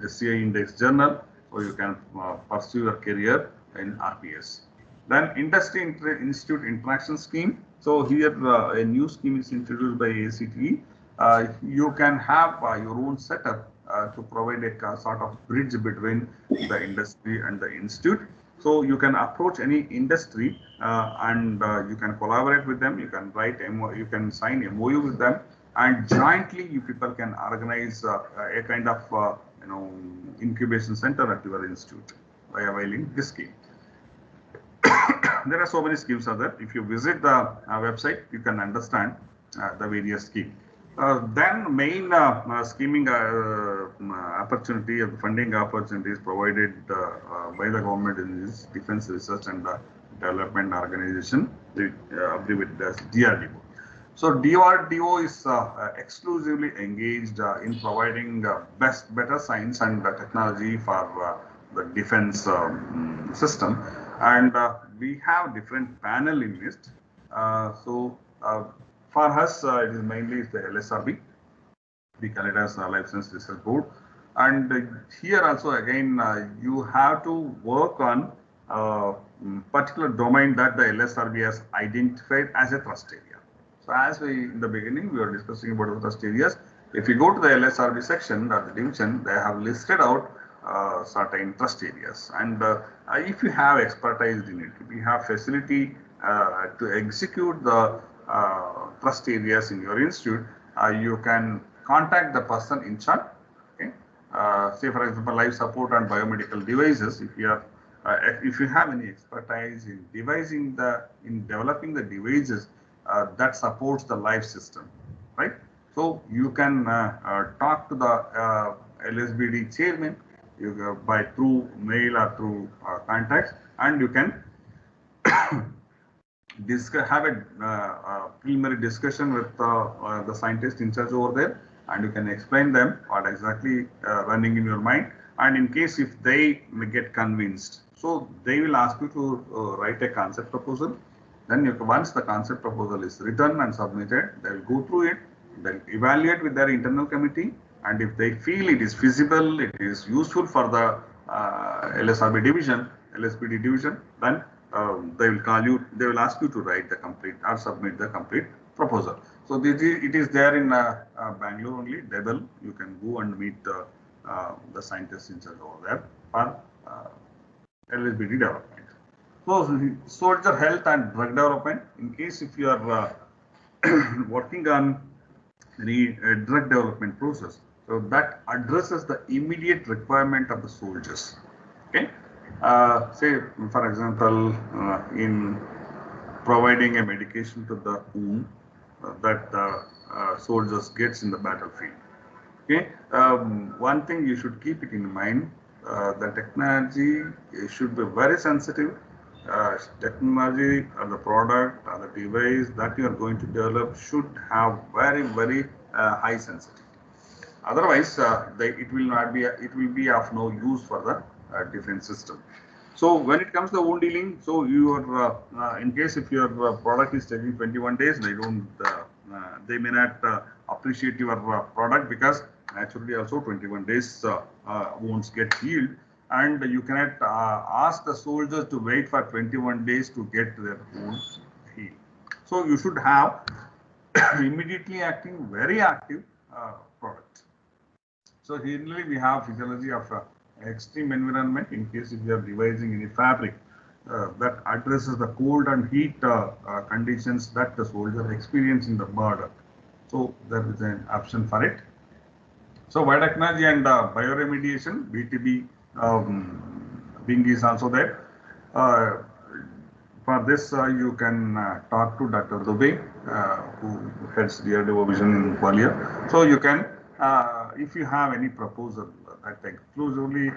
SCI index journal, so you can pursue your career in RPS. Then Industry Institute Interaction Scheme. So here a new scheme is introduced by AICTE. You can have your own setup to provide a sort of bridge between the industry and the institute. So you can approach any industry and you can collaborate with them. You can write you can sign MOU with them, and jointly you people can organize a kind of incubation center at your institute by availing this scheme. There are so many schemes are there. If you visit the website, you can understand the various schemes. Then main scheming opportunity of funding opportunities provided by the government in this Defense Research and Development Organization, abbreviated as DRDO. So DRDO is exclusively engaged in providing better science and technology for the defense system, and we have different panel in it. For us, it is mainly the LSRB, the Canada's Life Research Board. And here also again, you have to work on particular domain that the LSRB has identified as a trust area. So as in the beginning, we were discussing about the trust areas. If you go to the LSRB section or the division, they have listed out certain trust areas. And if you have expertise in it, if you have facility to execute the trust areas in your institute, you can contact the person in charge. Okay? Say for example, life support and biomedical devices. If you have any expertise in developing the devices that supports the life system, right? So you can talk to the LSBD chairman by through mail or through contacts, and you can have a preliminary discussion with the scientist in charge over there, and you can explain them what exactly running in your mind. And in case if they may get convinced, so they will ask you to write a concept proposal. Then once the concept proposal is written and submitted, they will go through it, they'll evaluate with their internal committee, and if they feel it is feasible, it is useful for the LSRB division, LSBD division, then they will call you, they will ask you to write the complete or submit the complete proposal. So it is there in Bangalore only, Debel. You can go and meet the scientists in charge over there for LSBD development. So soldier health and drug development, in case if you are working on any drug development process, so that addresses the immediate requirement of the soldiers. Okay. Say for example, in providing a medication to the wound that soldiers gets in the battlefield. Okay, one thing you should keep it in mind, the technology should be very sensitive. Technology or the product or the device that you are going to develop should have very high sensitivity. Otherwise, it will be of no use for the defense system. So when it comes to wound healing, so you are in case if your product is taking 21 days, they may not appreciate your product, because naturally also 21 days wounds get healed, and you cannot ask the soldiers to wait for 21 days to get their wounds healed. So you should have immediately acting, very active product. So generally we have physiology of extreme environment, in case if you are devising any fabric that addresses the cold and heat conditions that the soldier experience in the border. So there is an option for it. So biotechnology and bioremediation, BTB wing is also there. For this, you can talk to Dr. Dubey, who heads DRDO Vision in Gwalior. So you can, if you have any proposal that exclusively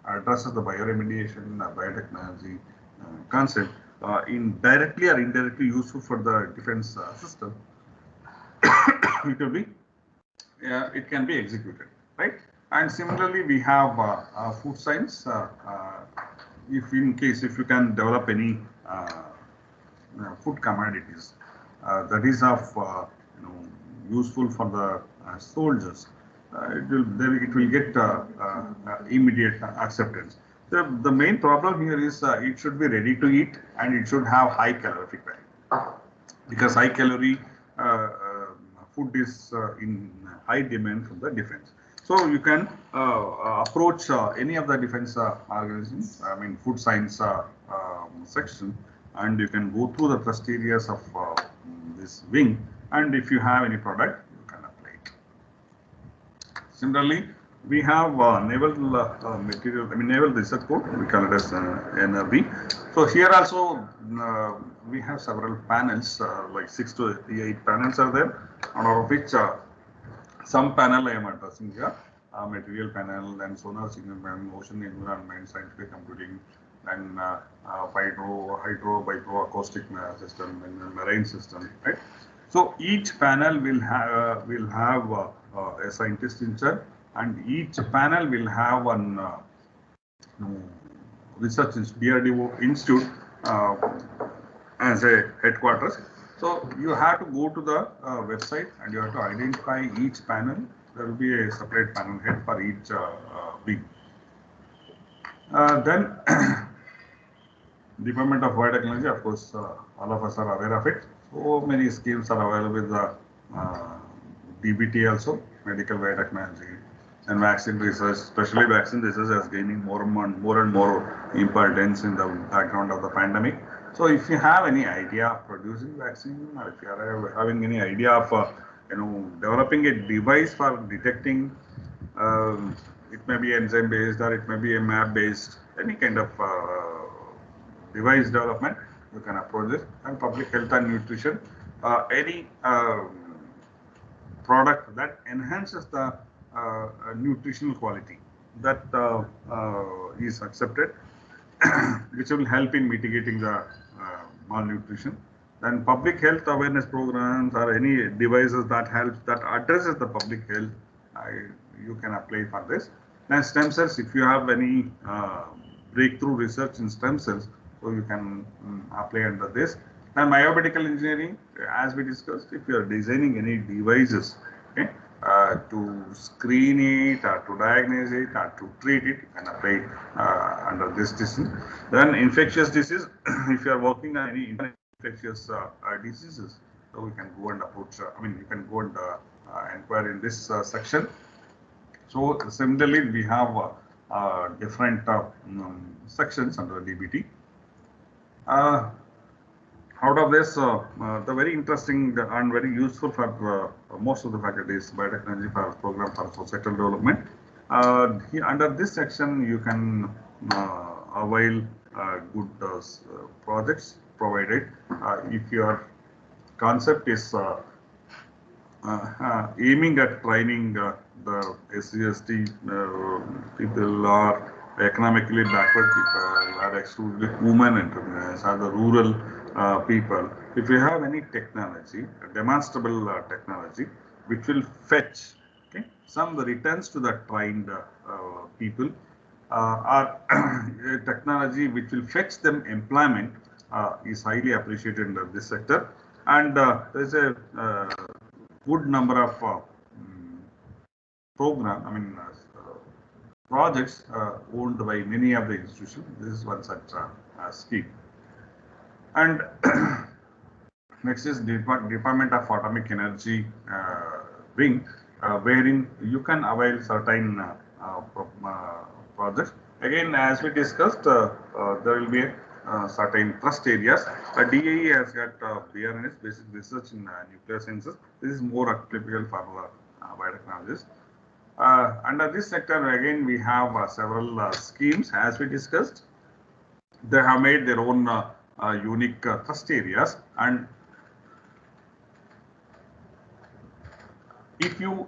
addresses the bioremediation, biotechnology concept, in directly or indirectly useful for the defense system, it will be, it can be executed, right? And similarly, we have food science. If in case if you can develop any food commodities that is of useful for the soldiers, it will get immediate acceptance. The main problem here is it should be ready to eat, and it should have high calorific value, because high calorie food is in high demand from the defense. So you can approach any of the defense organizations, I mean food science section, and you can go through the trust areas of this wing, and if you have any product, you can apply it. Similarly, we have naval material, I mean naval research code, we call it as NRB. So here also we have several panels, like 6 to 8 panels are there, and out of which some panel I am addressing here, material panel, then sonar signal panel, ocean environment, scientific computing, then hydro, bioacoustic system, and marine system, right? So each panel will have a scientist in charge, and each panel will have one research DRDO institute as a headquarters. So you have to go to the website, and you have to identify each panel. There will be a separate panel head for each wing. Then Department of Biotechnology, of course, all of us are aware of it. So many schemes are available with the DBT also. medical biotechnology, and vaccine research, especially vaccine research, is gaining more importance in the background of the pandemic. So, if you have any idea of producing vaccine, or if you are having any idea of developing a device for detecting, it may be enzyme based or it may be a map based, any kind of device development, you can approach this. And public health and nutrition, any product that enhances the nutritional quality that is accepted, which will help in mitigating the malnutrition. Then public health awareness programs or any devices that helps that addresses the public health, you can apply for this. Then stem cells, if you have any breakthrough research in stem cells, so you can apply under this. And biomedical engineering, as we discussed, if you are designing any devices, okay, to screen it or to diagnose it or to treat it, you can apply under this decision. Then infectious disease, if you are working on any infectious diseases, so we can go and approach, you can go and inquire in this section. So similarly, we have different sections under DBT. Out of this, the very interesting and very useful for most of the faculties, biotechnology for program for societal development. Under this section, you can avail good projects provided if your concept is aiming at training the SC/ST people or economically backward people or exclusively women entrepreneurs or the rural people. If you have any technology, demonstrable technology, which will fetch some returns to the trained people, or technology which will fetch them employment, is highly appreciated in this sector. And there is a good number of projects owned by many of the institutions. This is one such scheme. And next is Department of Atomic Energy wing, wherein you can avail certain projects. Again, as we discussed, there will be certain trust areas. DAE has got BRNS, basic research in nuclear sciences. This is more applicable for biotechnologists. Under this sector, again, we have several schemes, as we discussed. They have made their own unique trust areas, and if your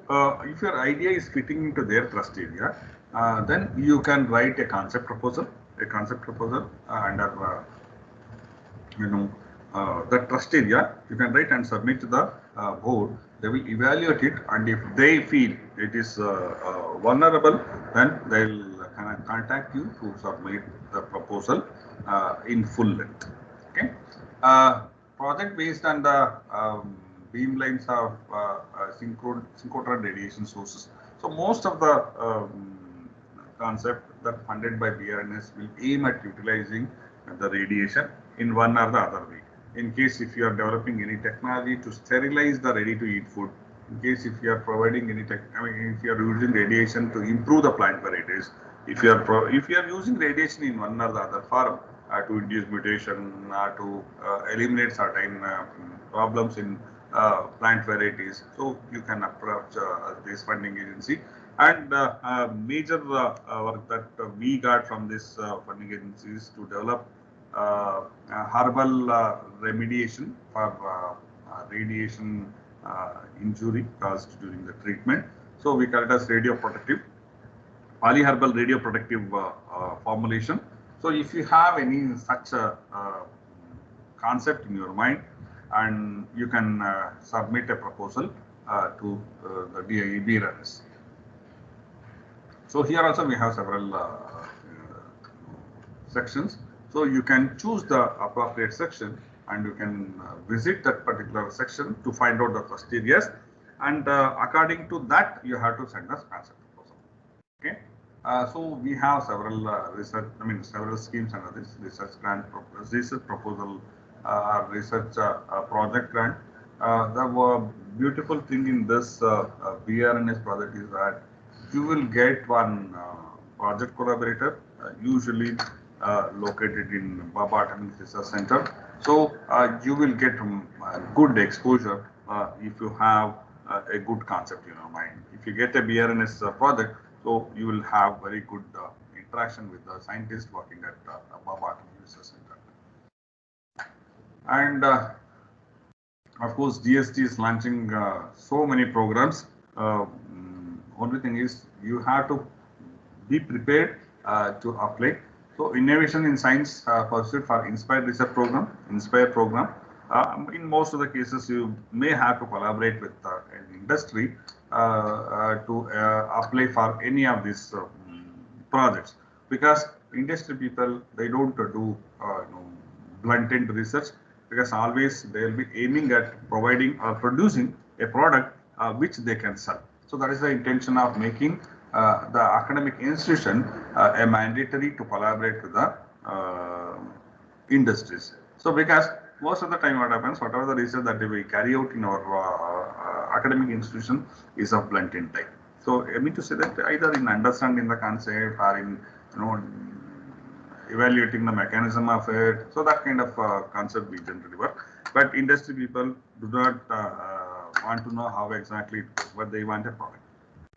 idea is fitting into their trust area, then you can write a concept proposal. Under the trust area, you can write and submit to the board. They will evaluate it, and if they feel it is vulnerable, then they will contact you to submit the proposal in full length. Okay. Project based on the beam lines of synchrotron radiation sources. So most of the concept that funded by BRNS will aim at utilizing the radiation in one or the other way. In case if you are developing any technology to sterilize the ready-to-eat food, in case if you are providing any if you are using radiation to improve the plant varieties, if you are using radiation in one or the other form to induce mutation or to eliminate certain problems in plant varieties, so you can approach this funding agency. And major work that we got from this funding agency is to develop herbal remediation for radiation injury caused during the treatment. So we call it as radioprotective, polyherbal radioprotective formulation. So if you have any such concept in your mind, and you can submit a proposal to the BRNS. So here also we have several sections. So you can choose the appropriate section, and you can visit that particular section to find out the trust areas, and according to that you have to send us concept proposal. Okay. So we have several several schemes under this: research grant, research proposal, research project grant. The beautiful thing in this BRNS project is that you will get one project collaborator, usually located in Baba Atomic Research Center. So you will get good exposure if you have a good concept in your mind. If you get a BRNS project, so you will have very good interaction with the scientists working at Baba Atomic Research Center. And of course, GST is launching so many programs. Only thing is you have to be prepared to apply. So innovation in science pursued for Inspire Research Program, Inspire program. In most of the cases, you may have to collaborate with an industry to apply for any of these projects, because industry people, they don't do blunt end research, because always they will be aiming at providing or producing a product which they can sell. So that is the intention of making the academic institution a mandatory to collaborate with the industries. So because most of the time what happens, whatever the research that we carry out in our academic institution is of blunt end type. So I mean to say that either in understanding the concept or in evaluating the mechanism of it. So that kind of concept we generally work. But industry people do not want to know how exactly what they want a product.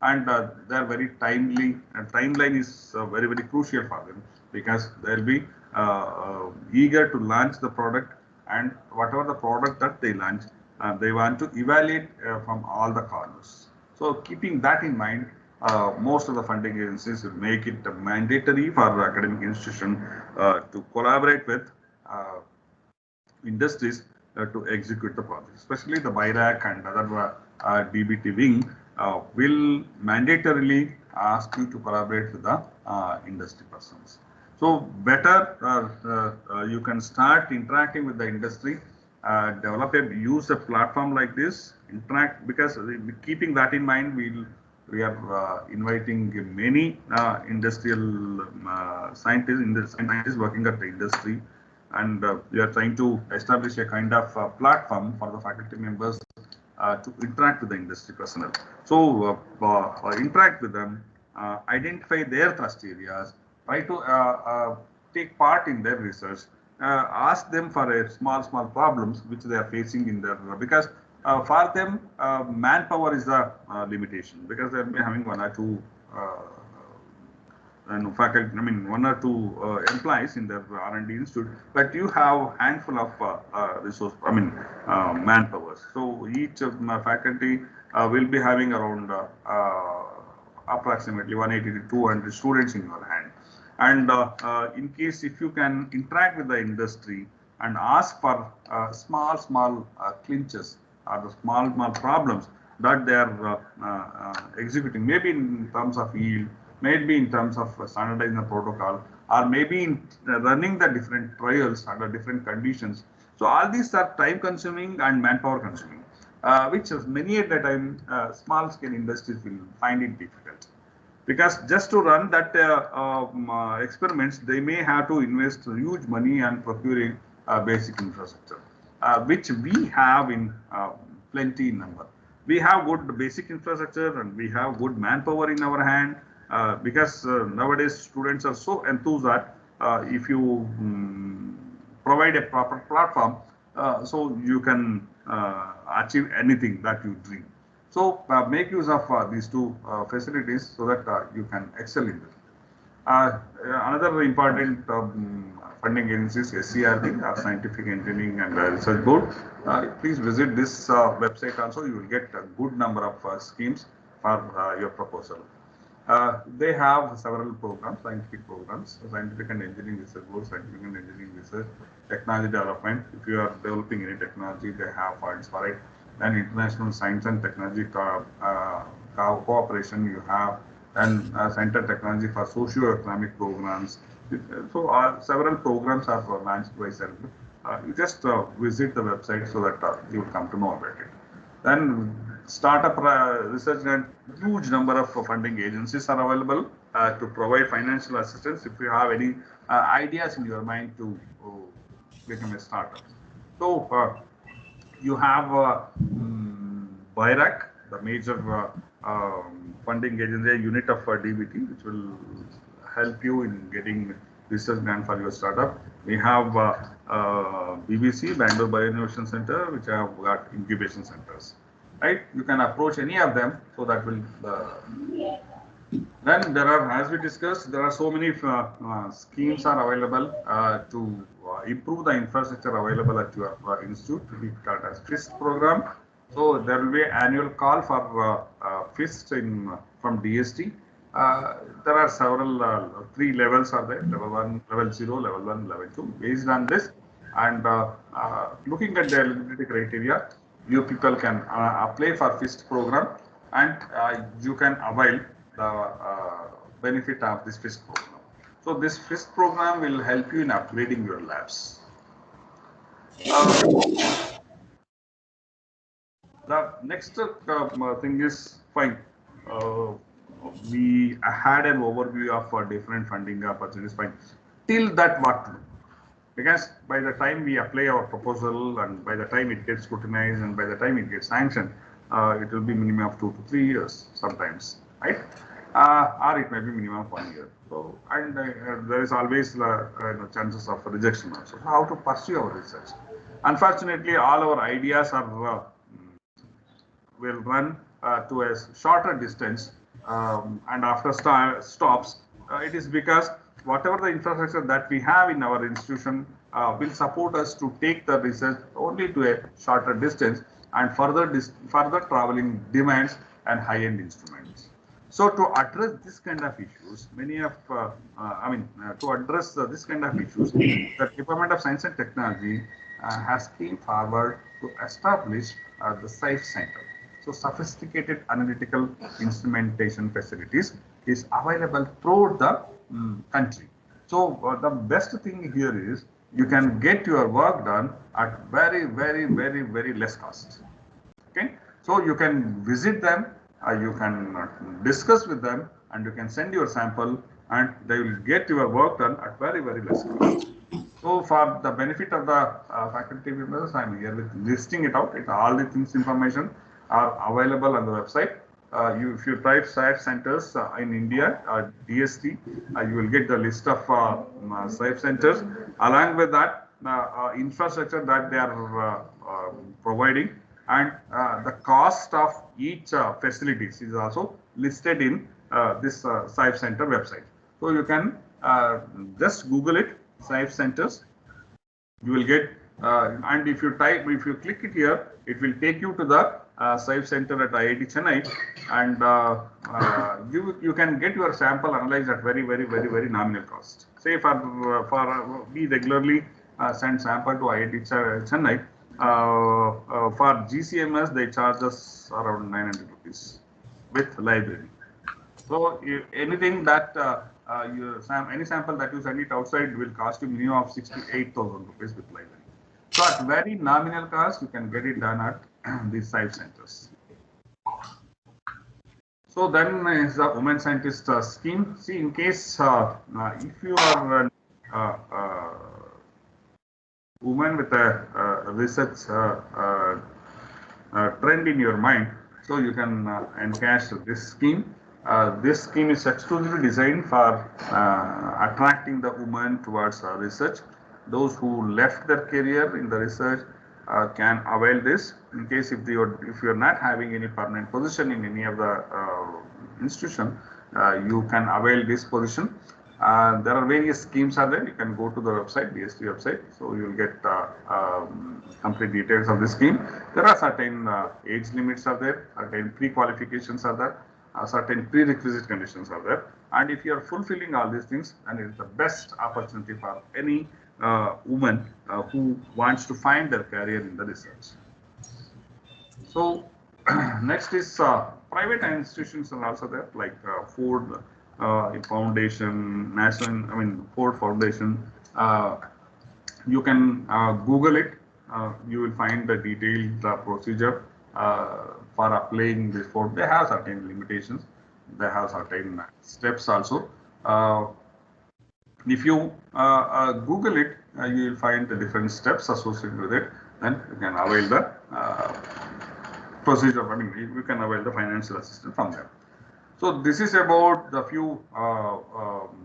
And they are very timely, and timeline is very, very crucial for them, because they'll be eager to launch the product, and whatever the product that they launch, they want to evaluate from all the corners. So keeping that in mind, most of the funding agencies will make it mandatory for academic institution to collaborate with industries to execute the project. Especially the BIRAC and other DBT wing will mandatorily ask you to collaborate with the industry persons. So better you can start interacting with the industry, use a platform like this, interact, because keeping that in mind, we are inviting many industrial scientists working at the industry, and we are trying to establish a kind of platform for the faculty members to interact with the industry personnel. So interact with them, identify their thrust areas, try to take part in their research, ask them for a small problems which they are facing in their, because for them manpower is the limitation, because they will be having one or two faculty, I mean one or two employees in their R&D institute, but you have handful of resource, I mean manpowers. So each faculty will be having around approximately 180 to 200 students in your hand. And in case if you can interact with the industry and ask for small clinches or the small problems that they are executing, maybe in terms of yield, maybe in terms of standardizing the protocol, or maybe in running the different trials under different conditions. So all these are time consuming and manpower consuming, which is many at the time small scale industries will find it difficult. Because just to run that experiments, they may have to invest huge money and procuring basic infrastructure, which we have in plenty in number. We have good basic infrastructure and we have good manpower in our hand, because nowadays students are so enthused that if you provide a proper platform, so you can achieve anything that you dream. So make use of these two facilities so that you can excel in them. Another important funding agency is SCRB, our Scientific Engineering and Research Board. Please visit this website also. You will get a good number of schemes for your proposal. They have several programs, scientific programs, Scientific and Engineering Research Board, Scientific and Engineering Research, Technology Development. If you are developing any technology, they have funds for it. Then International Science and Technology Cooperation you have, and Center Technology for Socio-Economic Programs. So several programs are launched by CERB. You just visit the website so that you will come to know about it. Then startup research and huge number of funding agencies are available to provide financial assistance if you have any ideas in your mind to become a startup. So you have BIRAC, the major funding agency, a unit of DBT, which will help you in getting research grant for your startup. We have BBC, Bangalore Bio-Innovation Center, which have got incubation centers. Right? You can approach any of them, so that will. Then there are, as we discussed, there are so many schemes are available to improve the infrastructure available at your institute. We call it as FIST program. So there will be an annual call for FIST from DST. There are several 3 levels are there: level 1, level 0, level 1, level 2. Based on this, and looking at the eligibility criteria, you people can apply for FIST program, and you can avail the benefit of this FIST program. So this FIST program will help you in upgrading your labs. The next thing is fine. We had an overview of different funding opportunities. Fine. Till that, what to do? Because by the time we apply our proposal, and by the time it gets scrutinized, and by the time it gets sanctioned, it will be minimum of 2 to 3 years sometimes, right? Or it may be minimum of 1 year. So, and there is always chances of rejection also. So how to pursue our research? Unfortunately, all our ideas are will run to a shorter distance, and after stops, it is because whatever the infrastructure that we have in our institution will support us to take the research only to a shorter distance and further traveling demands and high-end instruments. So to address this kind of issues, to address this kind of issues, the Department of Science and Technology has came forward to establish the SAFE Center. So sophisticated analytical instrumentation facilities is available throughout the country. So the best thing here is you can get your work done at very, very, very, very less cost. Okay, so you can visit them, you can discuss with them, and you can send your sample, and they will get your work done at very, very less cost. So for the benefit of the faculty members, I am here with listing it out. All the things information are available on the website. If you type SAFE centers in India, DST, you will get the list of SAFE centers. Along with that, infrastructure that they are providing, and the cost of each facilities is also listed in this SAFE center website. So you can just Google it, SAFE centers. You will get, and if you click it here, it will take you to the SAFE center at IIT Chennai, and you can get your sample analyzed at very, very, very, very nominal cost. Say we regularly send sample to IIT Chennai. For GCMS, they charge us around 900 rupees with library. So anything that any sample that you send it outside will cost you minimum of 6 to 8,000 rupees with library. So at very nominal cost, you can get it done at these SAFE centers. So then is the Women Scientist scheme. See, in case if you are a woman with a research trend in your mind, so you can encash this scheme. This scheme is exclusively designed for attracting the women towards research. Those who left their career in the research can avail this. In case if you are not having any permanent position in any of the institution, you can avail this position. There are various schemes are there. You can go to the website, DST website. So you will get complete details of the scheme. There are certain age limits are there, certain pre-qualifications are there, certain prerequisite conditions are there. And if you are fulfilling all these things, then it is the best opportunity for any woman who wants to find their career in the research. So next is private institutions are also there, like Ford Foundation, Ford Foundation. You can Google it. You will find the detailed procedure for applying this Ford. They have certain limitations. They have certain steps also. If you Google it, you will find the different steps associated with it. Then you can avail the procedure. I mean, you can avail the financial assistance from them. So this is about the few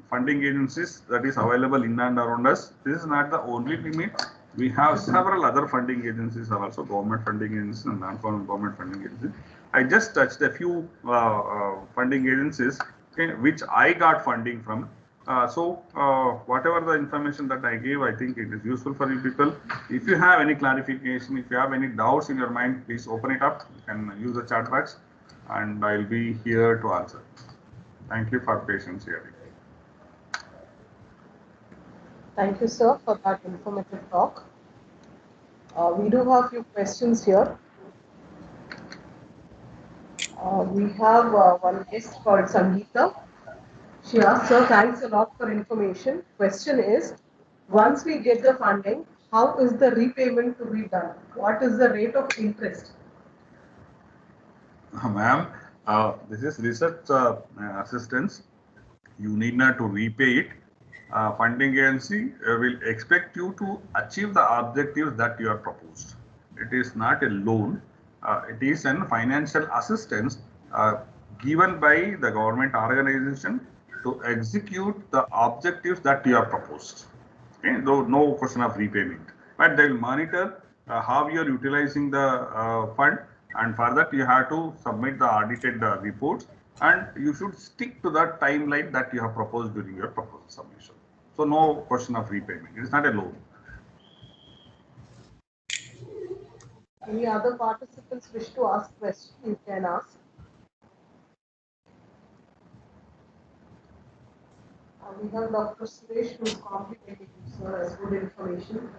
funding agencies that is available in and around us. This is not the only limit. We have several other funding agencies are also government funding agencies and non-government funding agencies. I just touched a few funding agencies, okay, which I got funding from. Whatever the information that I gave, I think it is useful for you people. If you have any clarification, if you have any doubts in your mind, please open it up. You can use the chat box and I'll be here to answer. Thank you for patience hearing.
Thank you, sir, for that informative talk. We do have a few questions here. We have one guest called Sangeeta. She asked, sir, thanks a lot for information. Question is, once we get the funding, how is the repayment to be done? What is the rate of interest?
Ma'am, this is research assistance. You need not to repay it. Funding agency will expect you to achieve the objectives that you are proposed. It is not a loan. It is an financial assistance given by the government organization to execute the objectives that you are proposed. Okay, though no question of repayment, but they will monitor how you are utilizing the fund, and for that you have to submit the audited reports, and you should stick to that timeline that you have proposed during your proposal submission. So no question of repayment. It is not a loan.
Any other participants wish to ask questions, you can ask. We have Dr. Suresh who is complimenting you, sir, as good information.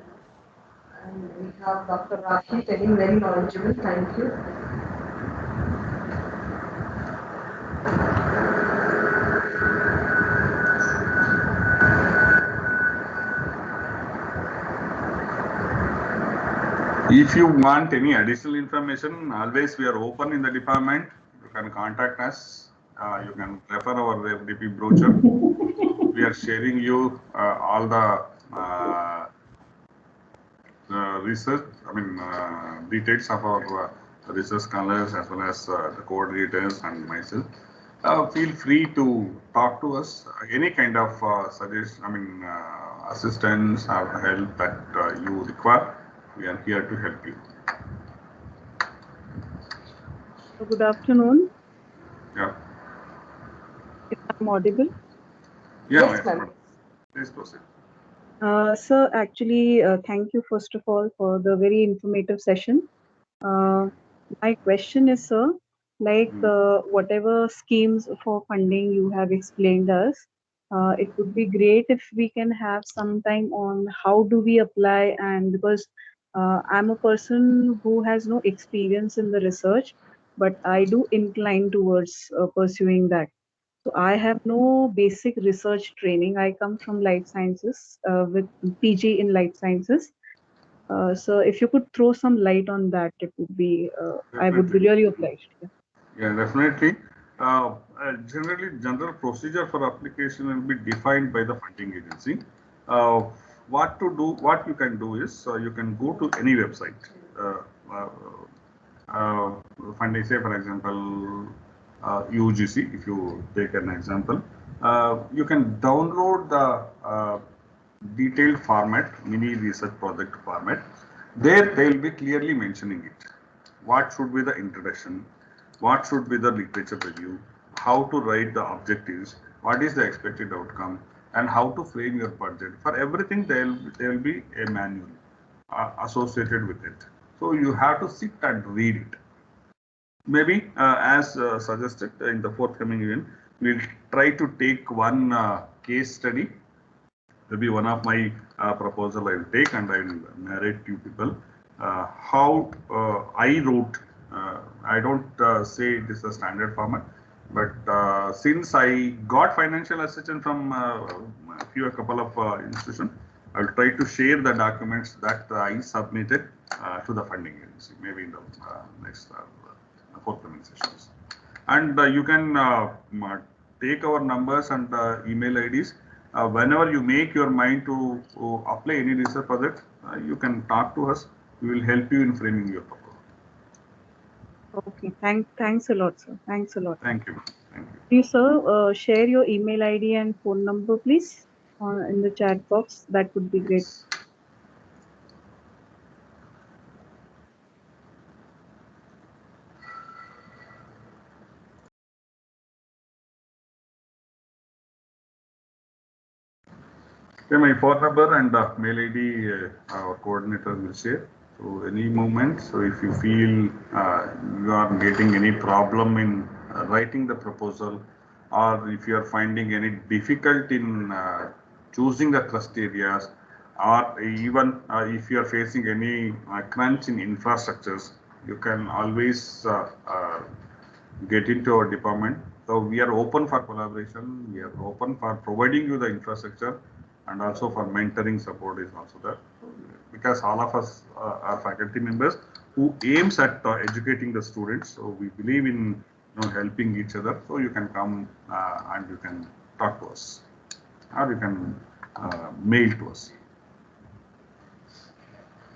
And we have Dr. Rakhi telling very knowledgeable. Thank you.
If you want any additional information, always we are open in the department. You can contact us. You can refer our FDP brochure. We are sharing you all the research, details of our research scholars as well as the coordinators and myself. Feel free to talk to us. Any kind of suggestion, assistance or help that you require, we are here to help you.
Good afternoon.
Yeah.
If I'm audible?
Yeah,
yes, ma'am.
Please proceed.
Sir, actually, thank you first of all for the very informative session. My question is, sir, whatever schemes for funding you have explained us, it would be great if we can have some time on how do we apply, and because I'm a person who has no experience in the research, but I do incline towards pursuing that. So I have no basic research training. I come from life sciences with PG in life sciences. So if you could throw some light on that, it would be, I would be really obliged.
Yeah, definitely. Generally, general procedure for application will be defined by the funding agency. What you can do is you can go to any website. Funding, say for example, UGC, if you take an example, you can download the detailed format, mini research project format. There they will be clearly mentioning it. What should be the introduction? What should be the literature review? How to write the objectives? What is the expected outcome? And how to frame your budget? For everything, there will be a manual associated with it. So you have to sit and read it. Maybe as suggested in the forthcoming event, we'll try to take one case study. Maybe one of my proposal I will take and I will narrate to people how I wrote. I don't say it is a standard format, but since I got financial assistance from a couple of institutions, I will try to share the documents that I submitted to the funding agency, maybe in the next forthcoming sessions. And you can take our numbers and email IDs. Whenever you make your mind to apply any research project, you can talk to us. We will help you in framing your proposal.
Okay. Thanks a lot, sir. Thanks a lot.
Thank you. Thank you.
Please, sir, share your email ID and phone number, please, in the chat box. That would be great.
Yes. Okay, my phone number and mail ID, our coordinator will share. So any moment, so if you feel you are getting any problem in writing the proposal, or if you are finding any difficult in choosing the trust areas, or even if you are facing any crunch in infrastructures, you can always get into our department. So we are open for collaboration. We are open for providing you the infrastructure, and also for mentoring support is also there. Because all of us are faculty members who aims at educating the students. So we believe in helping each other. So you can come and you can talk to us, or you can mail to us.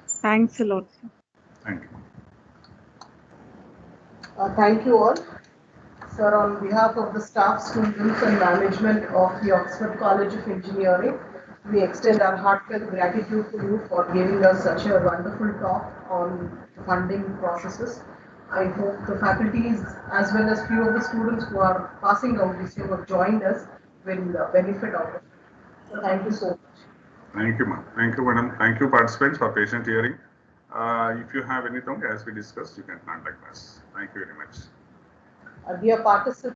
Thanks a lot, sir.
Thank you.
Thank you all. Sir, on behalf of the staff, students and management of the Oxford College of Engineering, we extend our heartfelt gratitude to you for giving us such a wonderful talk on funding processes. I hope the faculties as well as few of the students who are passing out this year who have joined us will benefit out of it. So thank you so much.
Thank you, ma'am. Thank you, madam. Thank you, participants, for patient hearing. If you have anything, as we discussed, you can contact us. Thank you very much.
Dear participants,